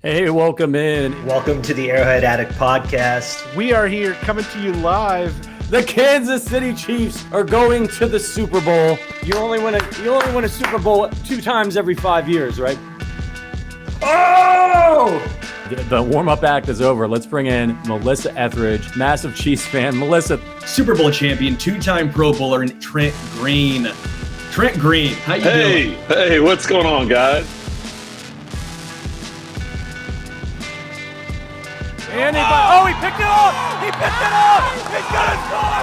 Hey, welcome in. Welcome to the Arrowhead Addict podcast. We are here coming to you live. The Kansas City Chiefs are going to the Super Bowl. You only win a Super Bowl 2 times every 5 years, right? Oh! The warm-up act is over. Let's bring in Melissa Etheridge, massive Chiefs fan. Melissa. Super Bowl champion, 2-time Pro Bowler, and Trent Green. Trent Green, how you doing? Hey, what's going on, guys? And he picked it up! He picked it up! He's gonna score!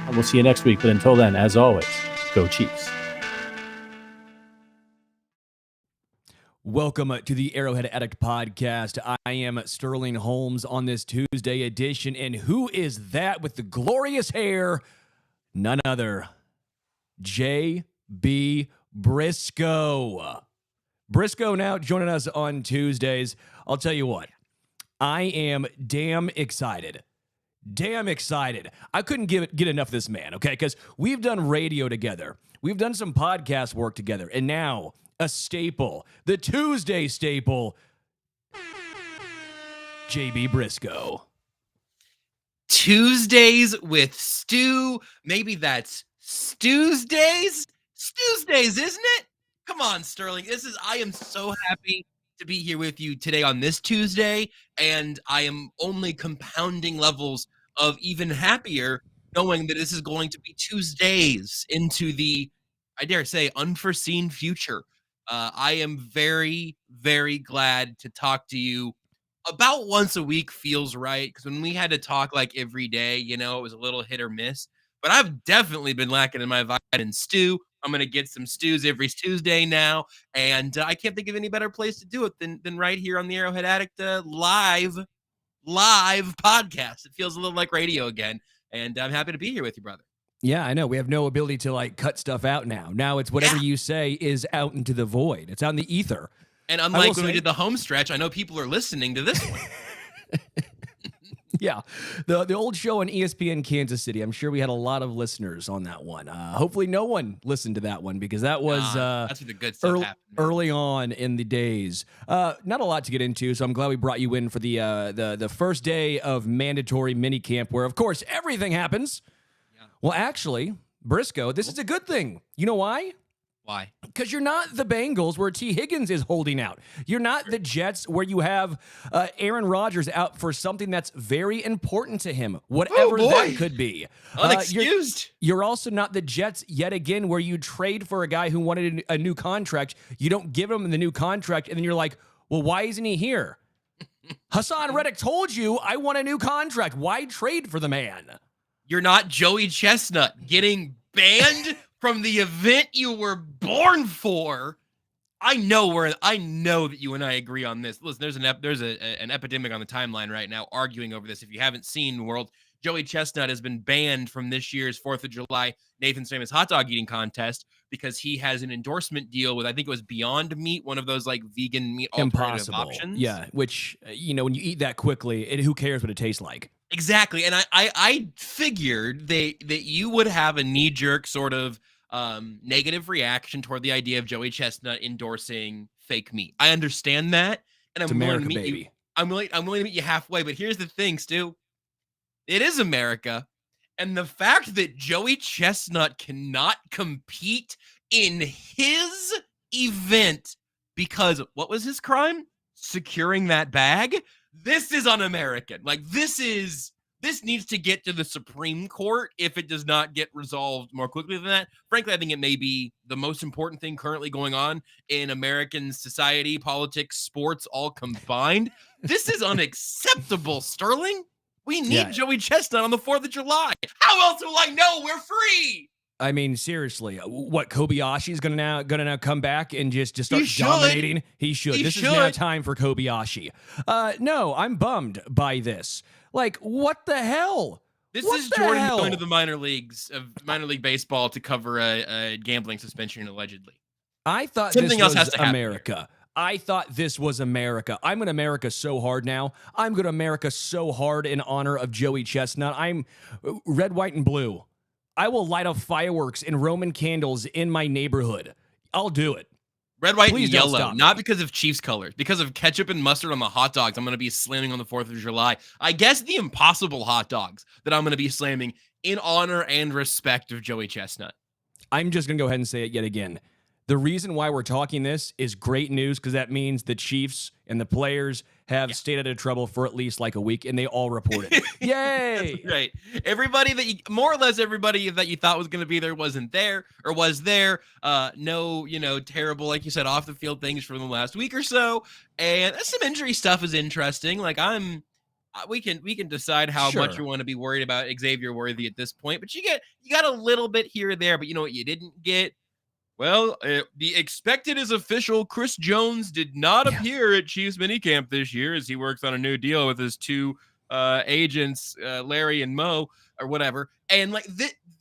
And we'll see you next week, but until then, as always, go Chiefs. Welcome to the Arrowhead Addict podcast. I am Sterling Holmes on this Tuesday edition, and who is that with the glorious hair? None other. J.B. Brisco. Brisco now joining us on Tuesdays. I'll tell you what, I am damn excited. I couldn't get enough of this man, okay? Because we've done radio together. We've done some podcast work together. And now, a staple, the Tuesday staple, J.B. Brisco. Tuesdays with Stu. Maybe that's Tuesdays, isn't it? Come on, Sterling. I am so happy to be here with you today on this Tuesday, and I am only compounding levels of even happier knowing that this is going to be Tuesdays into the, I dare say, unforeseen future. I am very, very glad to talk to you. About once a week feels right, because when we had to talk like every day, it was a little hit or miss. But I've definitely been lacking in my vitamin stew. I'm going to get some stews every Tuesday now. And I can't think of any better place to do it than right here on the Arrowhead Addict live podcast. It feels a little like radio again. And I'm happy to be here with you, brother. Yeah, I know. We have no ability to cut stuff out now. Now it's whatever you say is out into the void. It's out in the ether. And unlike when we did the home stretch, I know people are listening to this one. Yeah, the old show on ESPN Kansas City. I'm sure we had a lot of listeners on that one. Hopefully no one listened to that one because that was that's where the good stuff happened. Early on in the days. Not a lot to get into, so I'm glad we brought you in for the first day of mandatory minicamp where, of course, everything happens. Yeah. Well, actually, Brisco, this is a good thing. You know why? Why? Because you're not the Bengals where T. Higgins is holding out. You're not the Jets where you have Aaron Rodgers out for something that's very important to him, whatever that could be. Unexcused. You're also not the Jets yet again where you trade for a guy who wanted a new contract. You don't give him the new contract, and then you're like, well, why isn't he here? Hassan Reddick told you, I want a new contract. Why trade for the man? You're not Joey Chestnut getting banned from the event you were born for. I know that you and I agree on this. Listen, there's an epidemic on the timeline right now arguing over this. If you haven't seen, world, Joey Chestnut has been banned from this year's 4th of July Nathan's Famous Hot Dog Eating Contest because he has an endorsement deal with, I think it was Beyond Meat, one of those vegan meat alternative options. Yeah, which, when you eat that quickly, who cares what it tastes like? Exactly. And I figured that you would have a knee-jerk sort of negative reaction toward the idea of Joey Chestnut endorsing fake meat. I understand that, and I'm willing to meet you. I'm willing to meet you halfway. But here's the thing, Stu. It is America, and the fact that Joey Chestnut cannot compete in his event because what was his crime? Securing that bag. This is un-American. This needs to get to the Supreme Court if it does not get resolved more quickly than that. Frankly, I think it may be the most important thing currently going on in American society, politics, sports, all combined. This is unacceptable, Sterling. We need Joey Chestnut on the 4th of July. How else will I know we're free? I mean, seriously, what, Kobayashi's gonna now come back and just start dominating? He should. This is now time for Kobayashi. No, I'm bummed by this. What the hell? This is Jordan going to the minor leagues of minor league baseball to cover a gambling suspension, allegedly. I thought something this else was has to happen America. I thought this was America. I'm going to America so hard now. I'm going to America so hard in honor of Joey Chestnut. I'm red, white, and blue. I will light up fireworks and Roman candles in my neighborhood. I'll do it. Red, white, Please and don't yellow, stop me. not because of Chiefs colors, because of ketchup and mustard on the hot dogs I'm going to be slamming on the 4th of July. I guess the impossible hot dogs that I'm going to be slamming in honor and respect of Joey Chestnut. I'm just going to go ahead and say it yet again. The reason why we're talking this is great news because that means the Chiefs and the players have stayed out of trouble for at least like a week, and they all reported. Yay! Right. Everybody that you, more or less everybody that you thought was going to be there wasn't there or was there. No, terrible, like you said, off the field things from the last week or so. And some injury stuff is interesting. Like we can decide how much you want to be worried about Xavier Worthy at this point, but you got a little bit here or there, but you know what you didn't get? Well, the expected is official. Chris Jones did not appear at Chiefs minicamp this year as he works on a new deal with his two agents, Larry and Mo, or whatever. And like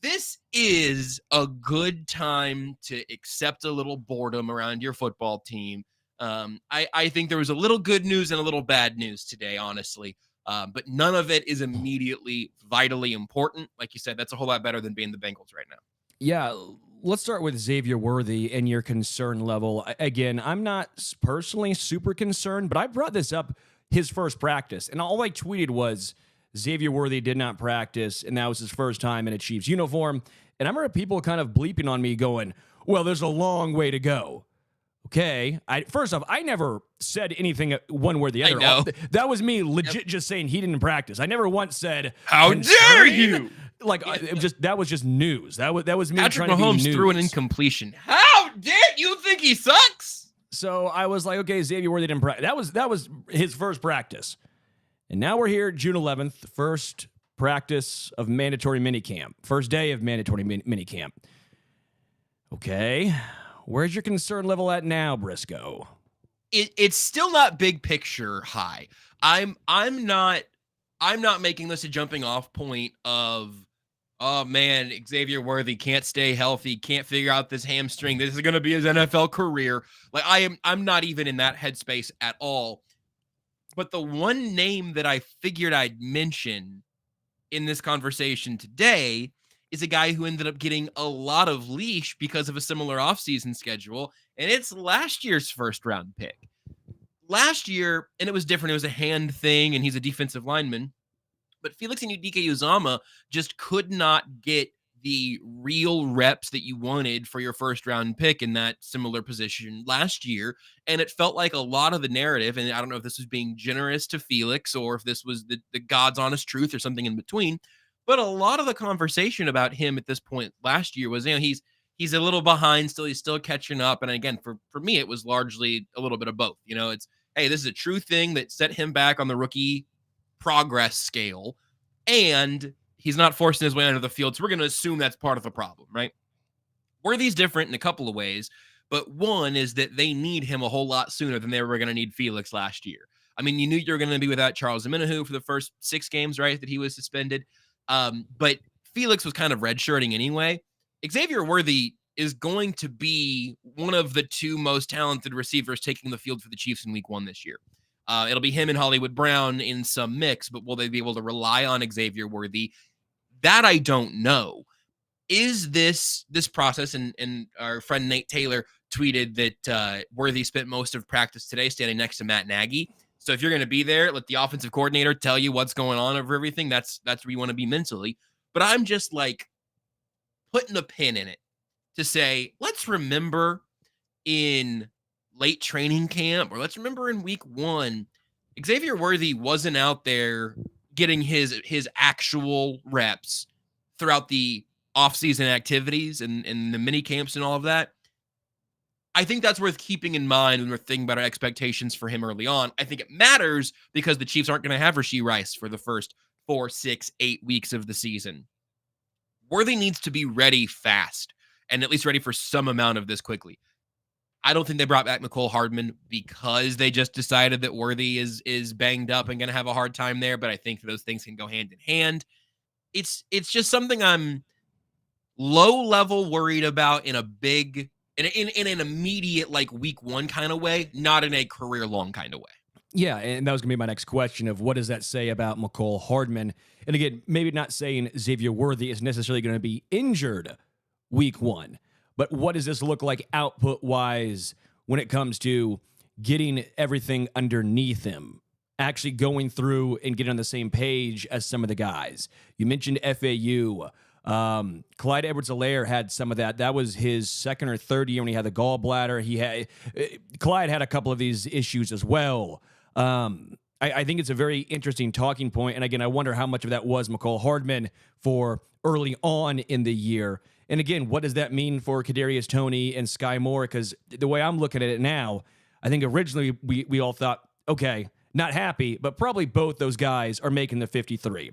this is a good time to accept a little boredom around your football team. I think there was a little good news and a little bad news today, honestly. But none of it is immediately vitally important. Like you said, that's a whole lot better than being the Bengals right now. Yeah. Let's start with Xavier Worthy and your concern level. Again, I'm not personally super concerned, but I brought this up his first practice, and all I tweeted was Xavier Worthy did not practice, and that was his first time in a Chiefs uniform. And I remember people kind of bleeping on me going, well, there's a long way to go. Okay. First off, I never said anything one way or the other. I know. That was me legit just saying he didn't practice. I never once said, how dare you? Like, that was just news. That was me Patrick trying Mahomes to be news. threw an incompletion. How dare you think he sucks? So I was like, okay, Xavier Worthy didn't practice. That was his first practice. And now we're here June 11th, first practice of mandatory minicamp. First day of mandatory minicamp. Okay. Where's your concern level at now, Brisco? It's still not big picture high. I'm not making this a jumping off point of, oh man, Xavier Worthy can't stay healthy, can't figure out this hamstring. This is going to be his NFL career. Like I'm not even in that headspace at all. But the one name that I figured I'd mention in this conversation today is a guy who ended up getting a lot of leash because of a similar offseason schedule, and it's last year's first round pick. Last year, and it was different. It was a hand thing, and he's a defensive lineman. But Felix Anudike-Uzomah just could not get the real reps that you wanted for your first round pick in that similar position last year. And it felt like a lot of the narrative, and I don't know if this was being generous to Felix or if this was the God's honest truth or something in between, but a lot of the conversation about him at this point last year was, he's a little behind still. He's still catching up. And again, for me, it was largely a little bit of both. It's, hey, this is a true thing that set him back on the rookie progress scale, and he's not forcing his way onto the field. So we're going to assume that's part of the problem, right? Worthy's different in a couple of ways, but one is that they need him a whole lot sooner than they were going to need Felix last year. I mean, you knew you were going to be without Charles Omenihu for the first 6 games, right, that he was suspended. But Felix was kind of redshirting anyway. Xavier Worthy is going to be one of the 2 most talented receivers taking the field for the Chiefs in week 1 this year. It'll be him and Hollywood Brown in some mix, but will they be able to rely on Xavier Worthy? That I don't know. Is this process, and our friend Nate Taylor tweeted that Worthy spent most of practice today standing next to Matt Nagy. So if you're going to be there, let the offensive coordinator tell you what's going on over everything. That's where you want to be mentally. But I'm just like putting a pin in it to say, let's remember in late training camp, or let's remember in week 1, Xavier Worthy wasn't out there getting his actual reps throughout the offseason activities and the mini camps and all of that. I think that's worth keeping in mind when we're thinking about our expectations for him early on. I think it matters because the Chiefs aren't going to have Rashee Rice for the first 4, 6, 8 weeks of the season. Worthy needs to be ready fast and at least ready for some amount of this quickly. I don't think they brought back Mecole Hardman because they just decided that Worthy is banged up and going to have a hard time there, but I think those things can go hand in hand. It's just something I'm low level worried about in in an immediate, like, week one kind of way, not in a career-long kind of way. Yeah, and that was going to be my next question of what does that say about McCole Hardman? And again, maybe not saying Xavier Worthy is necessarily going to be injured week one, but what does this look like output-wise when it comes to getting everything underneath him, actually going through and getting on the same page as some of the guys? You mentioned FAU. Clyde Edwards-Helaire had some of that. That was his second or third year when he had the gallbladder. Clyde had a couple of these issues as well. I think it's a very interesting talking point. And again, I wonder how much of that was McCole Hardman for early on in the year. And again, what does that mean for Kadarius Toney and Skyy Moore? Because the way I'm looking at it now, I think originally we all thought, okay, not happy, but probably both those guys are making the 53.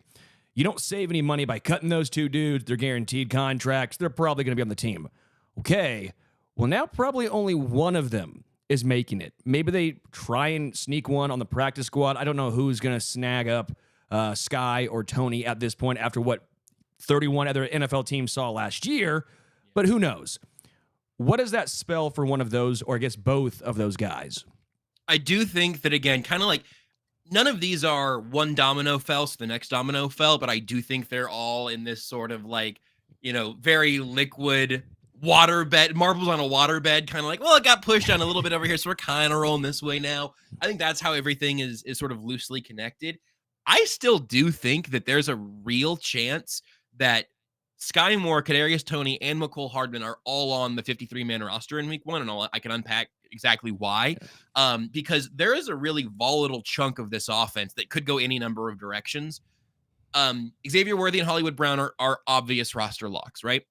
You don't save any money by cutting those two dudes. They're guaranteed contracts. They're probably going to be on the team. Okay, well, now probably only one of them is making it. Maybe they try and sneak one on the practice squad. I don't know who's going to snag up Skyy or Toney at this point after what 31 other NFL teams saw last year, but who knows? What does that spell for one of those, or I guess both of those guys? I do think that, again, kind of like, none of these are one domino fell, so the next domino fell, but I do think they're all in this sort of like, very liquid waterbed, marbles on a waterbed, kind of like, well, it got pushed down a little bit over here, so we're kind of rolling this way now. I think that's how everything is sort of loosely connected. I still do think that there's a real chance that Skyy Moore, Kadarius Toney, and McCole Hardman are all on the 53-man roster in week one, and I can unpack exactly why. Because there is a really volatile chunk of this offense that could go any number of directions. Xavier Worthy and Hollywood Brown are obvious roster locks, right?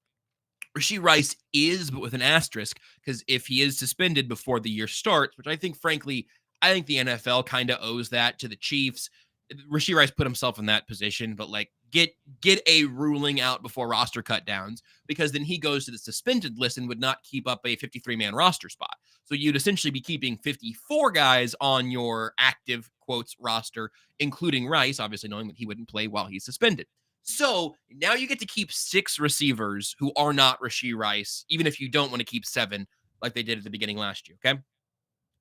Rashee Rice is, but with an asterisk, because if he is suspended before the year starts, which I think the NFL kind of owes that to the Chiefs. Rashee Rice put himself in that position, but like get a ruling out before roster cut downs, because then he goes to the suspended list and would not keep up a 53-man roster spot. So you'd essentially be keeping 54 guys on your active quotes roster, including Rice, obviously knowing that he wouldn't play while he's suspended. So now you get to keep 6 receivers who are not Rashee Rice, even if you don't want to keep 7 like they did at the beginning last year, okay?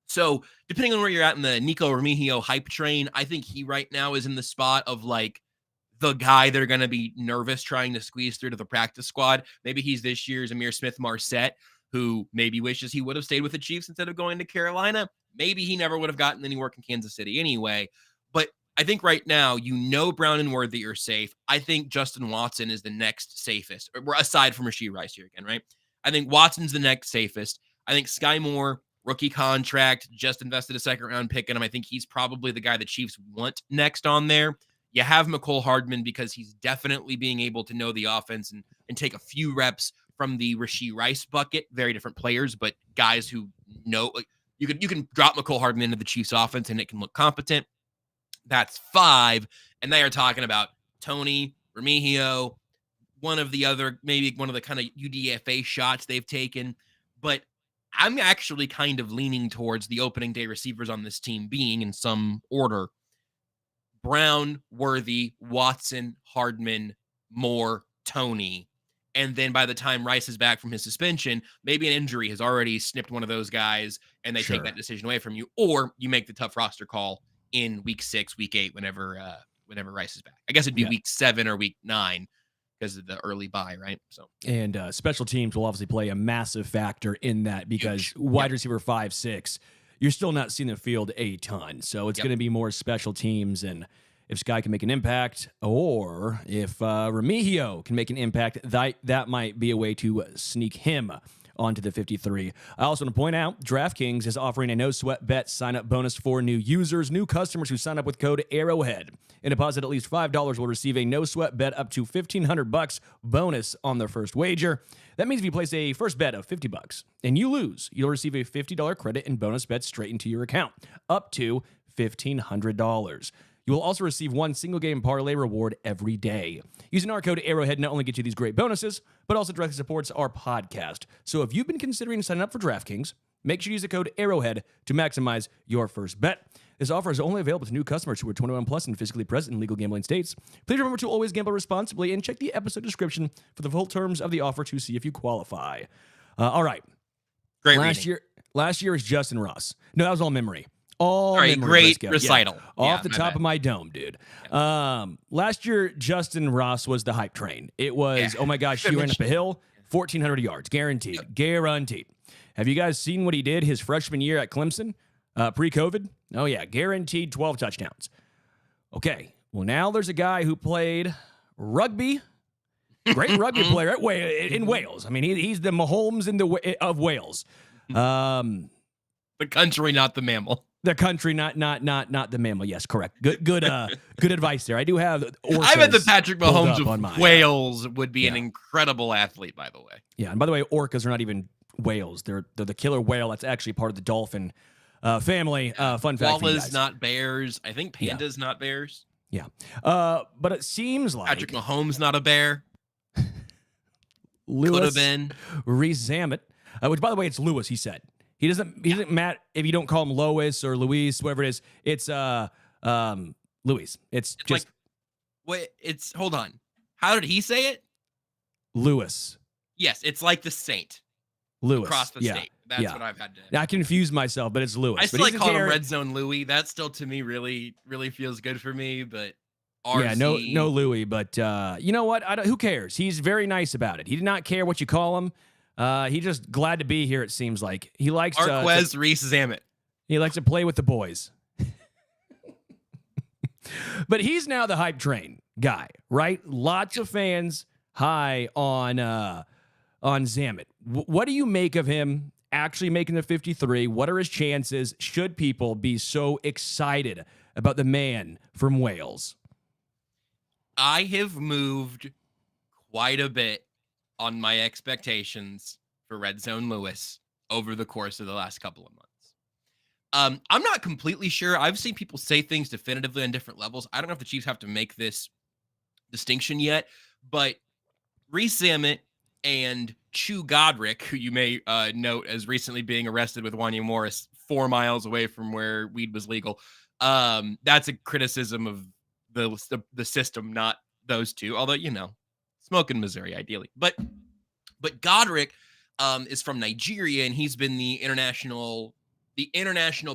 So depending on where you're at in the Nico Remigio hype train, I think he right now is in the spot of like the guy they're going to be nervous trying to squeeze through to the practice squad. Maybe he's this year's Amir Smith-Marset, who maybe wishes he would have stayed with the Chiefs instead of going to Carolina. Maybe he never would have gotten any work in Kansas City anyway. But I think right now, Brown and Worthy are safe. I think Justin Watson is the next safest, aside from Rashee Rice here again, right? I think Watson's the next safest. I think Skyy Moore, rookie contract, just invested a second-round pick in him. I think he's probably the guy the Chiefs want next on there. You have McCole Hardman because he's definitely being able to know the offense and take a few reps from the Rashee Rice bucket. Very different players, but guys who know. Like, you can drop McCole Hardman into the Chiefs offense and it can look competent. That's 5. And they are talking about Toney, Remigio, maybe one of the kind of UDFA shots they've taken. But I'm actually kind of leaning towards the opening day receivers on this team being, in some order, Brown, Worthy, Watson, Hardman, Moore, Toney. And then by the time Rice is back from his suspension, maybe an injury has already snipped one of those guys and they take that decision away from you. Or you make the tough roster call in week 6, week 8, whenever Rice is back. I guess it'd be week 7 or week 9 because of the early bye, right? So, and special teams will obviously play a massive factor in that, because wide receiver 5, 6, you're still not seeing the field a ton. So it's going to be more special teams, and if Skyy can make an impact, or if Remigio can make an impact, that might be a way to sneak him onto the 53. I also want to point out, DraftKings is offering a no-sweat bet sign-up bonus for new users. New customers who sign up with code Arrowhead and deposit at least $5 will receive a no-sweat bet up to $1,500 bonus on their first wager. That means if you place a first bet of $50 and you lose, you'll receive a $50 credit and bonus bet straight into your account, up to $1,500. You will also receive one single game parlay reward every day. Using our code Arrowhead not only gets you these great bonuses, but also directly supports our podcast. So if you've been considering signing up for DraftKings, make sure you use the code Arrowhead to maximize your first bet. This offer is only available to new customers who are 21 plus and physically present in legal gambling states. Please remember to always gamble responsibly and check the episode description for the full terms of the offer to see if you qualify. All right. Great last reading. year. Last year was Justin Ross. No, that was all memory. All right, memory. great Brisco. recital. Yeah. Yeah, Off the my top bad. of my dome, dude. Last year, Justin Ross was the hype train. It was, oh my gosh, he ran up a hill, 1,400 yards, guaranteed. Guaranteed. Have you guys seen what he did his freshman year at Clemson, pre-COVID? Oh yeah, guaranteed 12 touchdowns. Okay, well now there's a guy who played rugby. Great rugby player in Wales. I mean, he's the Mahomes of Wales. The country, not the mammal. The country, not the mammal. Yes, correct. Good advice there. I do have. I bet the Patrick Mahomes on of Wales would be an Yeah. incredible athlete, by the way. Yeah, and by the way, orcas are not even whales. They're the killer whale. That's actually part of the dolphin family. Fun fact for you Koalas, guys. not bears. I think pandas, not bears. Yeah. But it seems like Patrick Mahomes, not a bear. Could Lewis have been. Rees-Zammit, which by the way, it's Lewis. He said he doesn't matter if you don't call him Lois or Luis, whatever it is. It's Luis. It's just like, wait, it's hold on. How did he say it? Lewis. Yes, it's like the saint Lewis across the yeah. state. That's Yeah. what I've had to. Now, I confused myself, but it's Lewis. I But still like he's a calling him carrot. Red Zone Louis. That still to me really feels good for me. But RC, Yeah, no Louis, but you know what? Who cares? He's very nice about it. He did not care what you call him. He's just glad to be here. It seems like he likes Arquez Rees-Zammit. he likes to play with the boys. But he's now the hype train guy, right? Lots of fans high on Zammit. What do you make of him actually making the 53? What are his chances? Should people be so excited about the man from Wales? I have moved quite a bit on my expectations for Red Zone Lewis over the course of the last couple of months. I'm not completely sure. I've seen people say things definitively on different levels. I don't know if the Chiefs have to make this distinction yet, but Rees-Zammit and Chu Godric, who you may note as recently being arrested with Wanya Morris 4 miles away from where weed was legal. That's a criticism of the system, not those two. Although, smoke in Missouri, ideally. But Godric is from Nigeria, and he's been the international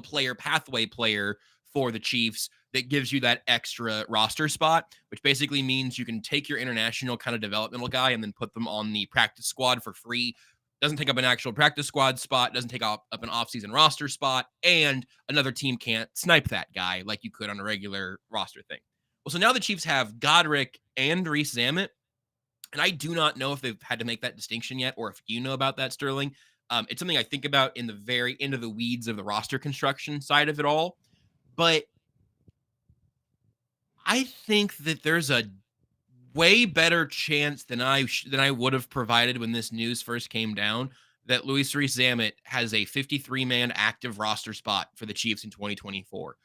player pathway player for the Chiefs that gives you that extra roster spot, which basically means you can take your international kind of developmental guy and then put them on the practice squad for free. Doesn't take up an actual practice squad spot, doesn't take up an offseason roster spot, and another team can't snipe that guy like you could on a regular roster thing. Well, so now the Chiefs have Godric and Rees-Zammit, and I do not know if they've had to make that distinction yet, or if you know about that, Sterling. It's something I think about in the very end of the weeds of the roster construction side of it all. But I think that there's a way better chance than I would have provided when this news first came down that Luis Rees-Zammit has a 53-man active roster spot for the Chiefs in 2024.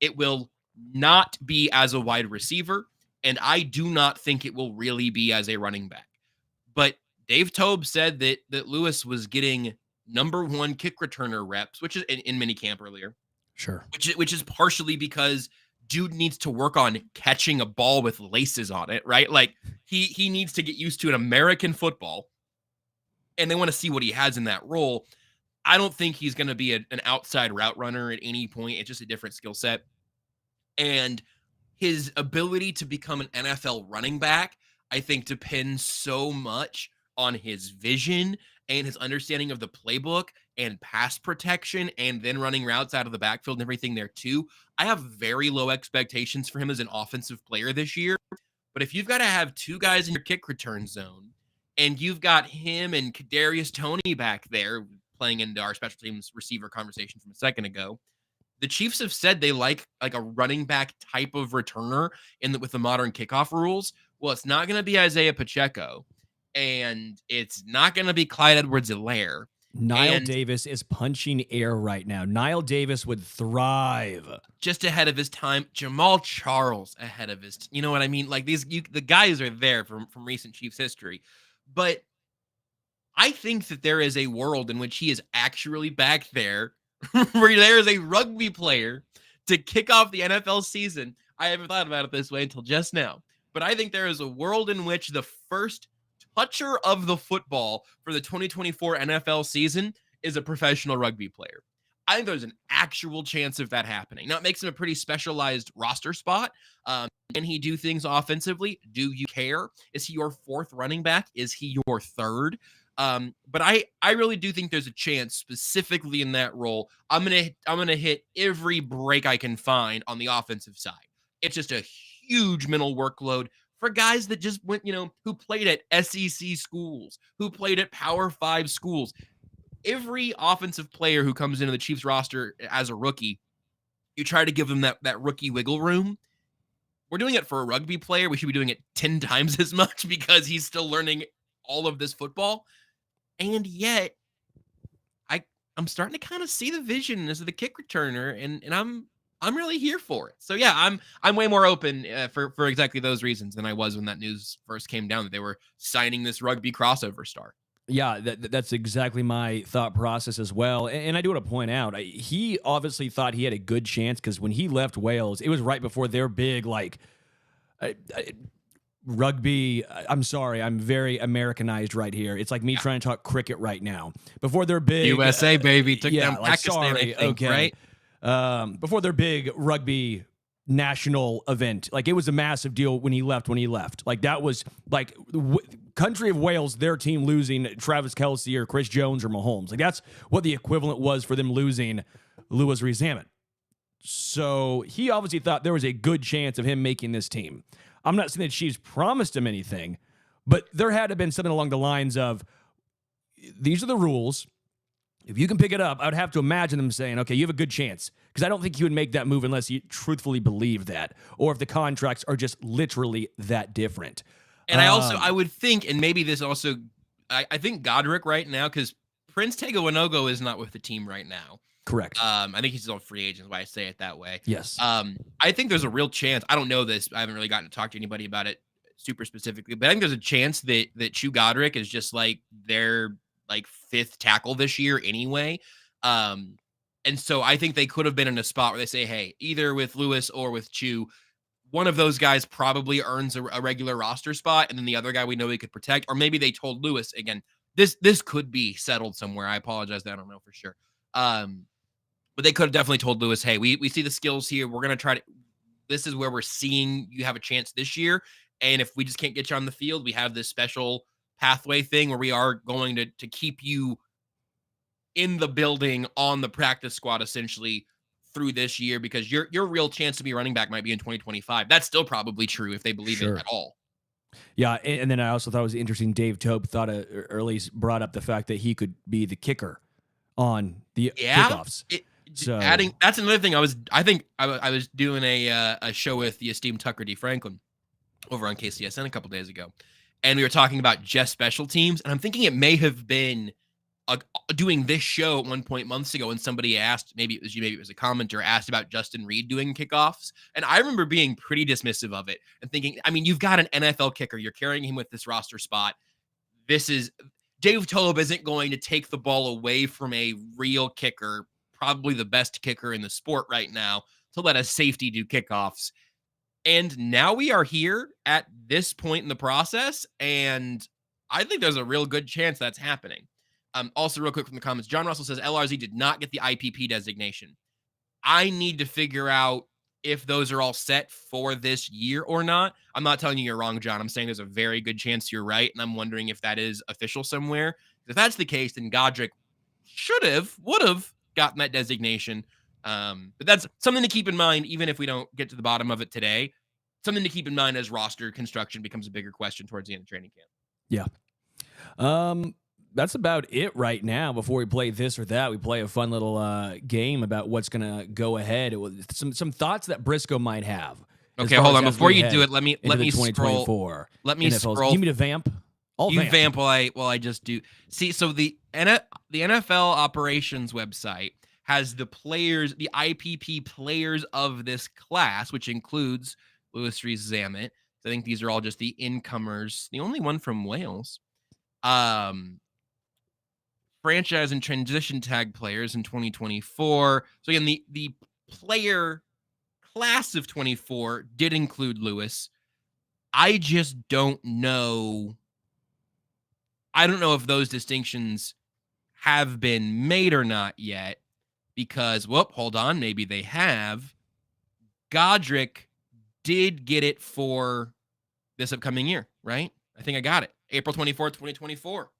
It will not be as a wide receiver, and I do not think it will really be as a running back. But Dave Toub said that Lewis was getting number 1 kick returner reps, which is in minicamp earlier. Sure. Which is partially because dude needs to work on catching a ball with laces on it, right? Like he needs to get used to an American football, and they want to see what he has in that role. I don't think he's going to be an outside route runner at any point. It's just a different skill set. And his ability to become an NFL running back, I think, depends so much on his vision and his understanding of the playbook and pass protection and then running routes out of the backfield and everything there too. I have very low expectations for him as an offensive player this year. But if you've got to have 2 guys in your kick return zone and you've got him and Kadarius Toney back there playing into our special teams receiver conversation from a second ago, the Chiefs have said they like a running back type of returner with the modern kickoff rules. Well, it's not going to be Isaiah Pacheco, and it's not going to be Clyde Edwards-Helaire. Niall Davis is punching air right now. Niall Davis would thrive. Just ahead of his time. Jamal Charles ahead of his you know what I mean? Like the guys are there from recent Chiefs history. But I think that there is a world in which he is actually back there where there is a rugby player to kick off the NFL season. I haven't thought about it this way until just now. But I think there is a world in which the first toucher of the football for the 2024 NFL season is a professional rugby player. I think there's an actual chance of that happening. Now, it makes him a pretty specialized roster spot. Can he do things offensively? Do you care? Is he your fourth running back? Is he your third? But I really do think there's a chance, specifically in that role. I'm gonna hit every break I can find on the offensive side. It's just a huge mental workload for guys that just went, who played at SEC schools, who played at Power 5 schools. Every offensive player who comes into the Chiefs roster as a rookie, you try to give them that rookie wiggle room. We're doing it for a rugby player. We should be doing it 10 times as much because he's still learning all of this football. And yet, I'm starting to kind of see the vision as the kick returner, and I'm really here for it. So yeah, I'm way more open for exactly those reasons than I was when that news first came down that they were signing this rugby crossover star. Yeah, that's exactly my thought process as well. And I do want to point out, he obviously thought he had a good chance because when he left Wales, it was right before their big, rugby. I'm sorry, I'm very Americanized right here. It's like me trying to talk cricket right now. Before their big USA, baby. Took them like, Pakistan, sorry, I think, okay. right? Before their big rugby national event, like it was a massive deal when he left. Like that was like country of Wales, their team losing Travis Kelce or Chris Jones or Mahomes. Like that's what the equivalent was for them losing Rees-Zammit. So he obviously thought there was a good chance of him making this team. I'm not saying that Chiefs promised him anything, but there had to have been something along the lines of, these are the rules. If you can pick it up, I would have to imagine them saying, okay, you have a good chance. Because I don't think he would make that move unless he truthfully believed that, or if the contracts are just literally that different. And I would think, and maybe this also, I think Godric right now, because Prince Tega is not with the team right now. Correct. I think he's still a free agent, is why I say it that way. Yes. I think there's a real chance. I don't know this. I haven't really gotten to talk to anybody about it super specifically, but I think there's a chance that Chu Godric is just like their fifth tackle this year anyway. And so I think they could have been in a spot where they say, hey, either with Lewis or with Chu, one of those guys probably earns a regular roster spot, and then the other guy we know he could protect. Or maybe they told Lewis, again, this could be settled somewhere. I apologize, I don't know for sure. But they could have definitely told Lewis, hey, we see the skills here. We're going to try to, this is where we're seeing you have a chance this year. And if we just can't get you on the field, we have this special pathway thing where we are going to keep you in the building on the practice squad essentially through this year, because your real chance to be running back might be in 2025. That's still probably true if they believe it at all. Yeah, and then I also thought it was interesting. Dave Tope thought, or at least brought up the fact that he could be the kicker on the kickoffs. So adding, that's another thing. I was doing a show with the esteemed Tucker D. Franklin over on KCSN a couple days ago, and we were talking about just special teams, and I'm thinking it may have been doing this show at one point months ago, and somebody asked, maybe it was a commenter, asked about Justin Reed doing kickoffs, and I remember being pretty dismissive of it and thinking, I mean, you've got an NFL kicker, you're carrying him with this roster spot. Dave Tope isn't going to take the ball away from a real kicker, probably the best kicker in the sport right now, to let a safety do kickoffs. And now we are here at this point in the process, and I think there's a real good chance that's happening. Also, real quick from the comments, John Russell says LRZ did not get the IPP designation. I need to figure out if those are all set for this year or not. I'm not telling you you're wrong, John. I'm saying there's a very good chance you're right, and I'm wondering if that is official somewhere. If that's the case, then Godric would have gotten that designation. But that's something to keep in mind, even if we don't get to the bottom of it today. Something to keep in mind as roster construction becomes a bigger question towards the end of training camp. Yeah. That's about it right now. Before we play this or that, we play a fun little game about what's going to go ahead. Some thoughts that Brisco might have. Okay, hold on. Before you do it, let me scroll. Let me scroll. You need a vamp? You vamp while I just do. See, so the NFL operations website has the players, the IPP players of this class, which includes Louis Rees-Zammit. I think these are all just the incomers. The only one from Wales. Franchise and transition tag players in 2024. So again, the player class of 24 did include Lewis. I just don't know. I don't know if those distinctions have been made or not yet, because, hold on, maybe they have. Godric did get it for this upcoming year, right? I think I got it. April 24th, 2024.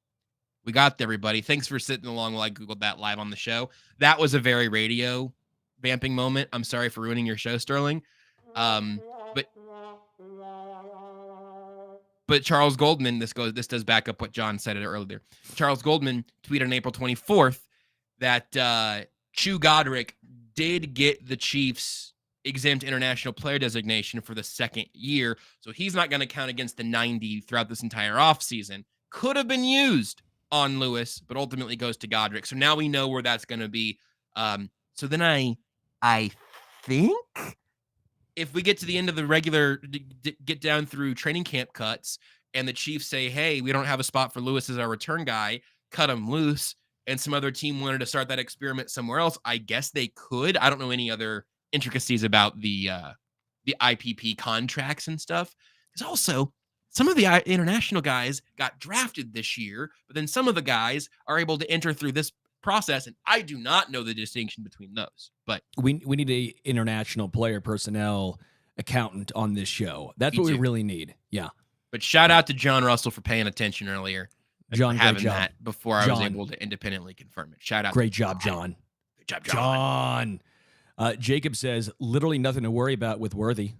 We got there, everybody. Thanks for sitting along while I Googled that live on the show. That was a very radio vamping moment. I'm sorry for ruining your show, Sterling. But Charles Goldman, this does back up what John said earlier. Charles Goldman tweeted on April 24th that Chu Godric did get the Chiefs exempt international player designation for the second year. So he's not going to count against the 90 throughout this entire offseason. Could have been used on Lewis, but ultimately goes to Godric. So now we know where that's going to be. So then I think if we get to the end of the regular, get down through training camp cuts, and the Chiefs say, hey, we don't have a spot for Lewis as our return guy, cut him loose, and some other team wanted to start that experiment somewhere else, I guess they could. I don't know any other intricacies about the IPP contracts and stuff. Because also, some of the international guys got drafted this year, but then some of the guys are able to enter through this process, and I do not know the distinction between those. But we need a international player personnel accountant on this show. That's what we really need. Yeah. But shout out to John Russell for paying attention earlier. John, having that before I was able to independently confirm it. Shout out. Great job, John. Good job, John. Jacob says literally nothing to worry about with Worthy.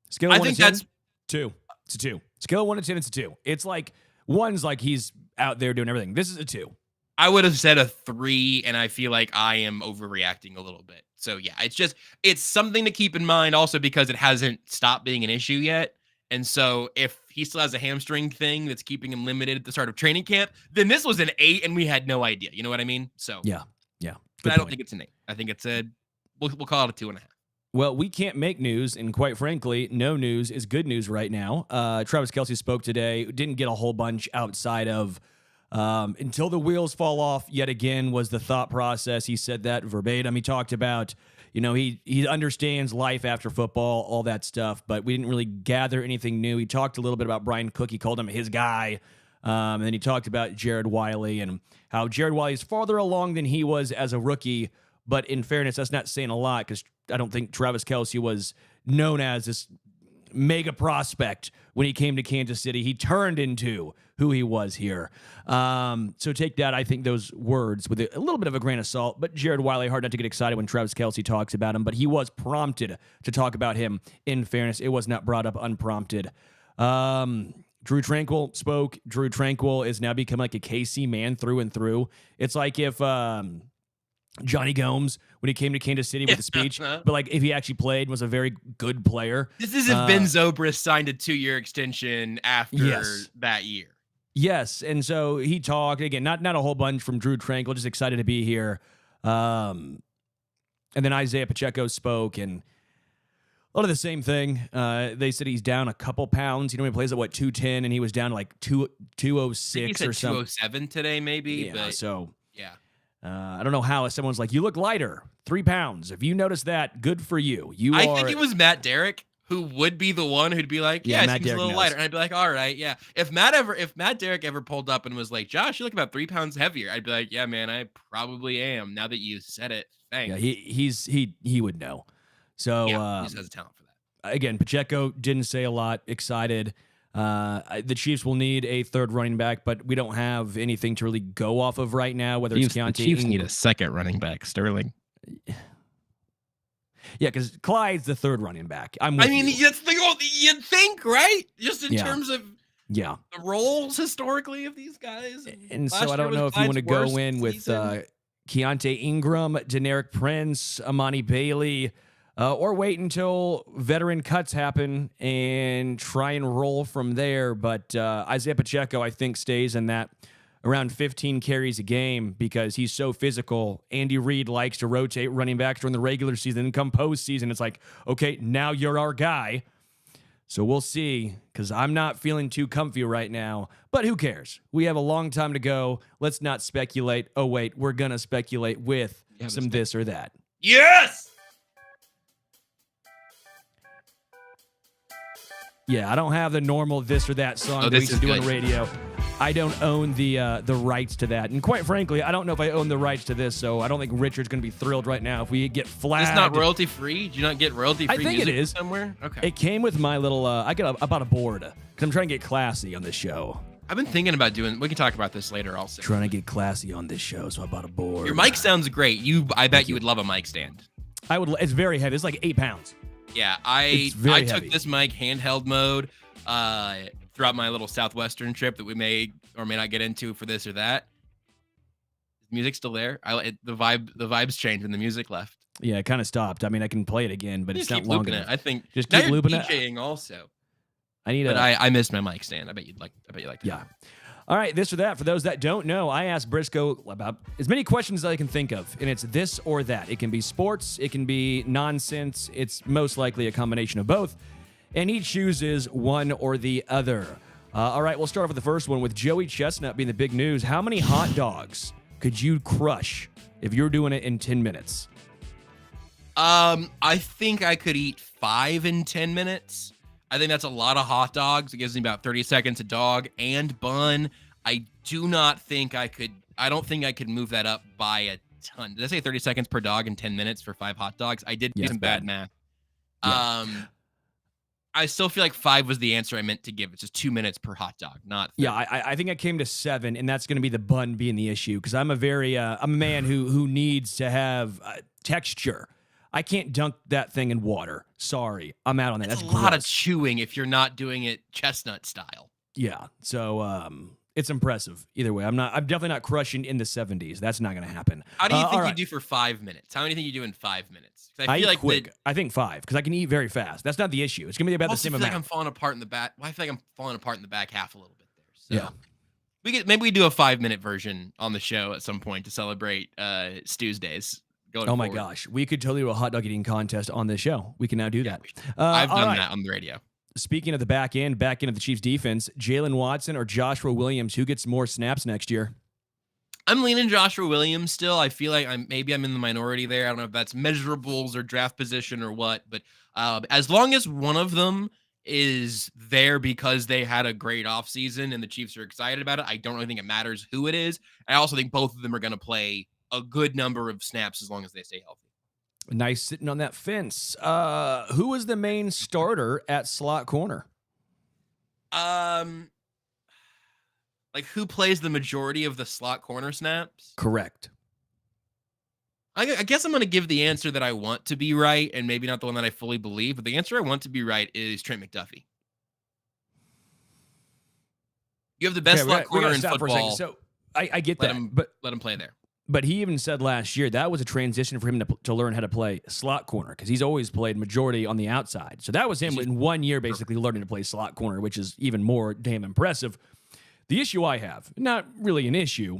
Scale I 1 think to 10, that's 2. It's a 2. Scale of 1 to 10, it's a 2. It's like 1's like he's out there doing everything. This is a 2. I would have said a 3, and I feel like I am overreacting a little bit. So yeah, it's something to keep in mind also because it hasn't stopped being an issue yet. And so if he still has a hamstring thing that's keeping him limited at the start of training camp, then this was an 8 and we had no idea. You know what I mean? So yeah. But I don't think it's an 8. I think it's we'll call it a 2.5. Well, we can't make news, and quite frankly, no news is good news right now. Travis Kelce spoke today, didn't get a whole bunch outside of until the wheels fall off yet again was the thought process. He said that verbatim. He talked about, he understands life after football, all that stuff, but we didn't really gather anything new. He talked a little bit about Brian Cook. He called him his guy. And then he talked about Jared Wiley and how Jared Wiley is farther along than he was as a rookie. But in fairness, that's not saying a lot because I don't think Travis Kelce was known as this mega prospect when he came to Kansas City. He turned into who he was here. So take that, I think, those words with a little bit of a grain of salt. But Jared Wiley, hard not to get excited when Travis Kelce talks about him. But he was prompted to talk about him. In fairness, it was not brought up unprompted. Drew Tranquil spoke. Drew Tranquil is now become like a KC man through and through. It's like if Johnny Gomes, when he came to Kansas City with a speech, but like if he actually played, was a very good player. This is if Ben Zobrist signed a 2-year extension after that year. Yes, and so he talked, again, not a whole bunch from Drew Tranquil, just excited to be here. And then Isaiah Pacheco spoke, and a lot of the same thing. They said he's down a couple pounds. He plays at 210, and he was down to like 206 or something. 207 today, maybe. Yeah, but so yeah. I don't know how someone's like, you look lighter, 3 pounds. If you notice that, good for you. I think it was Matt Derrick who would be the one who'd be like, yeah, he's a little lighter. And I'd be like, all right, yeah. If Matt Derrick ever pulled up and was like, Josh, you look about 3 pounds heavier, I'd be like, yeah, man, I probably am. Now that you said it, thanks. Yeah, he would know. So yeah, he just has a talent for that. Again, Pacheco didn't say a lot. Excited. The Chiefs will need a third running back, but we don't have anything to really go off of right now. Whether it's Keontae, the Chiefs need a second running back, Sterling. Yeah, because Clyde's the third running back. You'd think, right? Just in terms of the roles historically of these guys. And so I don't know if you want to go in with Keontae Ingram, Deneric Prince, Amani Bailey, or wait until veteran cuts happen and try and roll from there. But Isaiah Pacheco, I think, stays in that around 15 carries a game because he's so physical. Andy Reid likes to rotate running backs during the regular season and come postseason. It's like, okay, now you're our guy. So we'll see, because I'm not feeling too comfy right now. But who cares? We have a long time to go. Let's not speculate. Oh, wait, we're going to speculate with some this or that. Yes! Yeah, I don't have the normal this or that song that we can do on the radio. I don't own the rights to that. And quite frankly, I don't know if I own the rights to this, so I don't think Richard's going to be thrilled right now if we get flagged. It's not royalty free? Do you not get royalty free I think music it is. somewhere? Okay. It came with my little, I bought a board because I'm trying to get classy on this show. I've been thinking about we can talk about this later also. Trying to get classy on this show, so I bought a board. Your mic sounds great. I bet you would love a mic stand. I would. It's very heavy. It's like 8 pounds. Yeah, I took this mic handheld mode throughout my little Southwestern trip that we may or may not get into for this or that. Is the music still there? The vibes changed when the music left. Yeah, it kind of stopped. I mean, I can play it again, but it's not long enough. I think just now keep you're looping DJing it. also. I missed my mic stand. I bet you'd like that. Yeah. All right, this or that. For those that don't know, I asked Brisco about as many questions as I can think of, and it's this or that. It can be sports, it can be nonsense. It's most likely a combination of both, and he chooses one or the other. All right, we'll start off with the first one with Joey Chestnut being the big news. How many hot dogs could you crush if you're doing it in 10 minutes? I think I could eat 5 in 10 minutes. I think that's a lot of hot dogs. It gives me about 30 seconds a dog and bun. I don't think I could move that up by a ton. Did I say 30 seconds per dog in 10 minutes for 5 hot dogs? I did do some bad math. Yeah. I still feel like 5 was the answer I meant to give. It's just 2 minutes per hot dog, not 30. Yeah, I think I came to 7, and that's going to be the bun being the issue because I'm I'm a man who needs to have texture. I can't dunk that thing in water. Sorry, I'm out on that. That's a lot of chewing if you're not doing it chestnut style. Yeah, so it's impressive. Either way, I'm definitely not crushing in the 70s. That's not going to happen. How do you think you do for 5 minutes? How many do you think you do in 5 minutes? I feel like quick. I think 5 because I can eat very fast. That's not the issue. It's going to be about the same amount. Like I'm falling apart in the back. I feel like I'm falling apart in the back half a little bit there. So yeah, maybe we do a 5-minute version on the show at some point to celebrate Stu's days. Oh my gosh, we could totally do a hot dog eating contest on this show. We can now do that. I've done that on the radio. Speaking of the back end of the Chiefs defense, Jaylen Watson or Joshua Williams, who gets more snaps next year? I'm leaning Joshua Williams still. I feel like I'm in the minority there. I don't know if that's measurables or draft position or what, but as long as one of them is there because they had a great offseason and the Chiefs are excited about it, I don't really think it matters who it is. I also think both of them are going to play a good number of snaps as long as they stay healthy. Nice sitting on that fence. Who is the main starter at slot corner? Like who plays the majority of the slot corner snaps? Correct. I guess I'm going to give the answer that I want to be right and maybe not the one that I fully believe, but the answer I want to be right is Trent McDuffie. You have the best slot corner in football. So I get that, but let him play there. But he even said last year that was a transition for him to learn how to play slot corner because he's always played majority on the outside. So that was him in 1 year basically learning to play slot corner, which is even more damn impressive. The issue I have, not really an issue,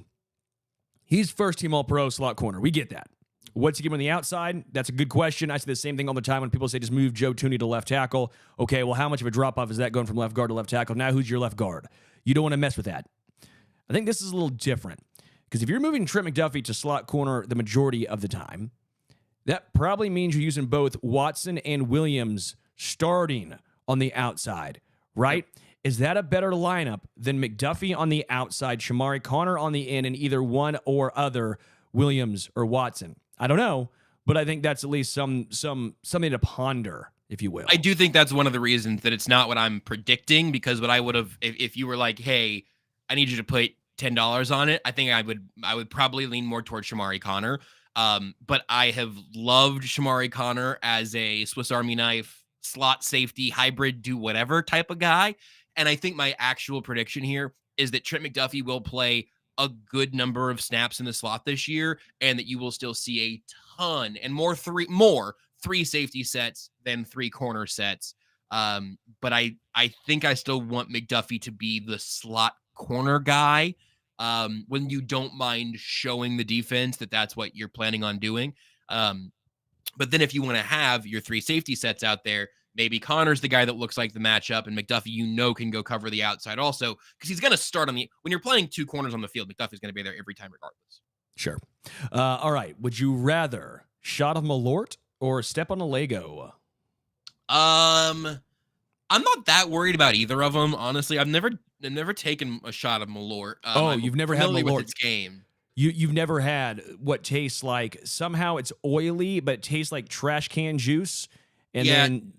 he's first-team All-Pro slot corner. We get that. What's he give on the outside? That's a good question. I say the same thing all the time when people say just move Joe Toney to left tackle. Okay, well, how much of a drop-off is that going from left guard to left tackle? Now who's your left guard? You don't want to mess with that. I think this is a little different. Because if you're moving Trent McDuffie to slot corner the majority of the time, that probably means you're using both Watson and Williams starting on the outside, right? Yep. Is that a better lineup than McDuffie on the outside, Shamari Connor on the in, and either one or other, Williams or Watson? I don't know, but I think that's at least something to ponder, if you will. I do think that's one of the reasons that it's not what I'm predicting, because what I would have, if you were like, hey, I need you to put $10 on it, I think I would probably lean more towards Shamari Connor. But I have loved Shamari Connor as a Swiss Army knife, slot safety, hybrid, do whatever type of guy. And I think my actual prediction here is that Trent McDuffie will play a good number of snaps in the slot this year, and that you will still see a ton and more three safety sets than 3 corner sets. But I think I still want McDuffie to be the slot corner guy when you don't mind showing the defense that that's what you're planning on doing. But then if you want to have your 3 safety sets out there, maybe Connor's the guy that looks like the matchup, and McDuffie, can go cover the outside also, because he's going to start when you're playing 2 corners on the field, McDuffie's going to be there every time regardless. Sure. All right. Would you rather shot of Malort or step on a Lego? I'm not that worried about either of them, honestly. I've never never taken a shot of Malort. You've never had familiar with Malort. its game. You've never had what tastes like, somehow it's oily, but it tastes like trash can juice. And then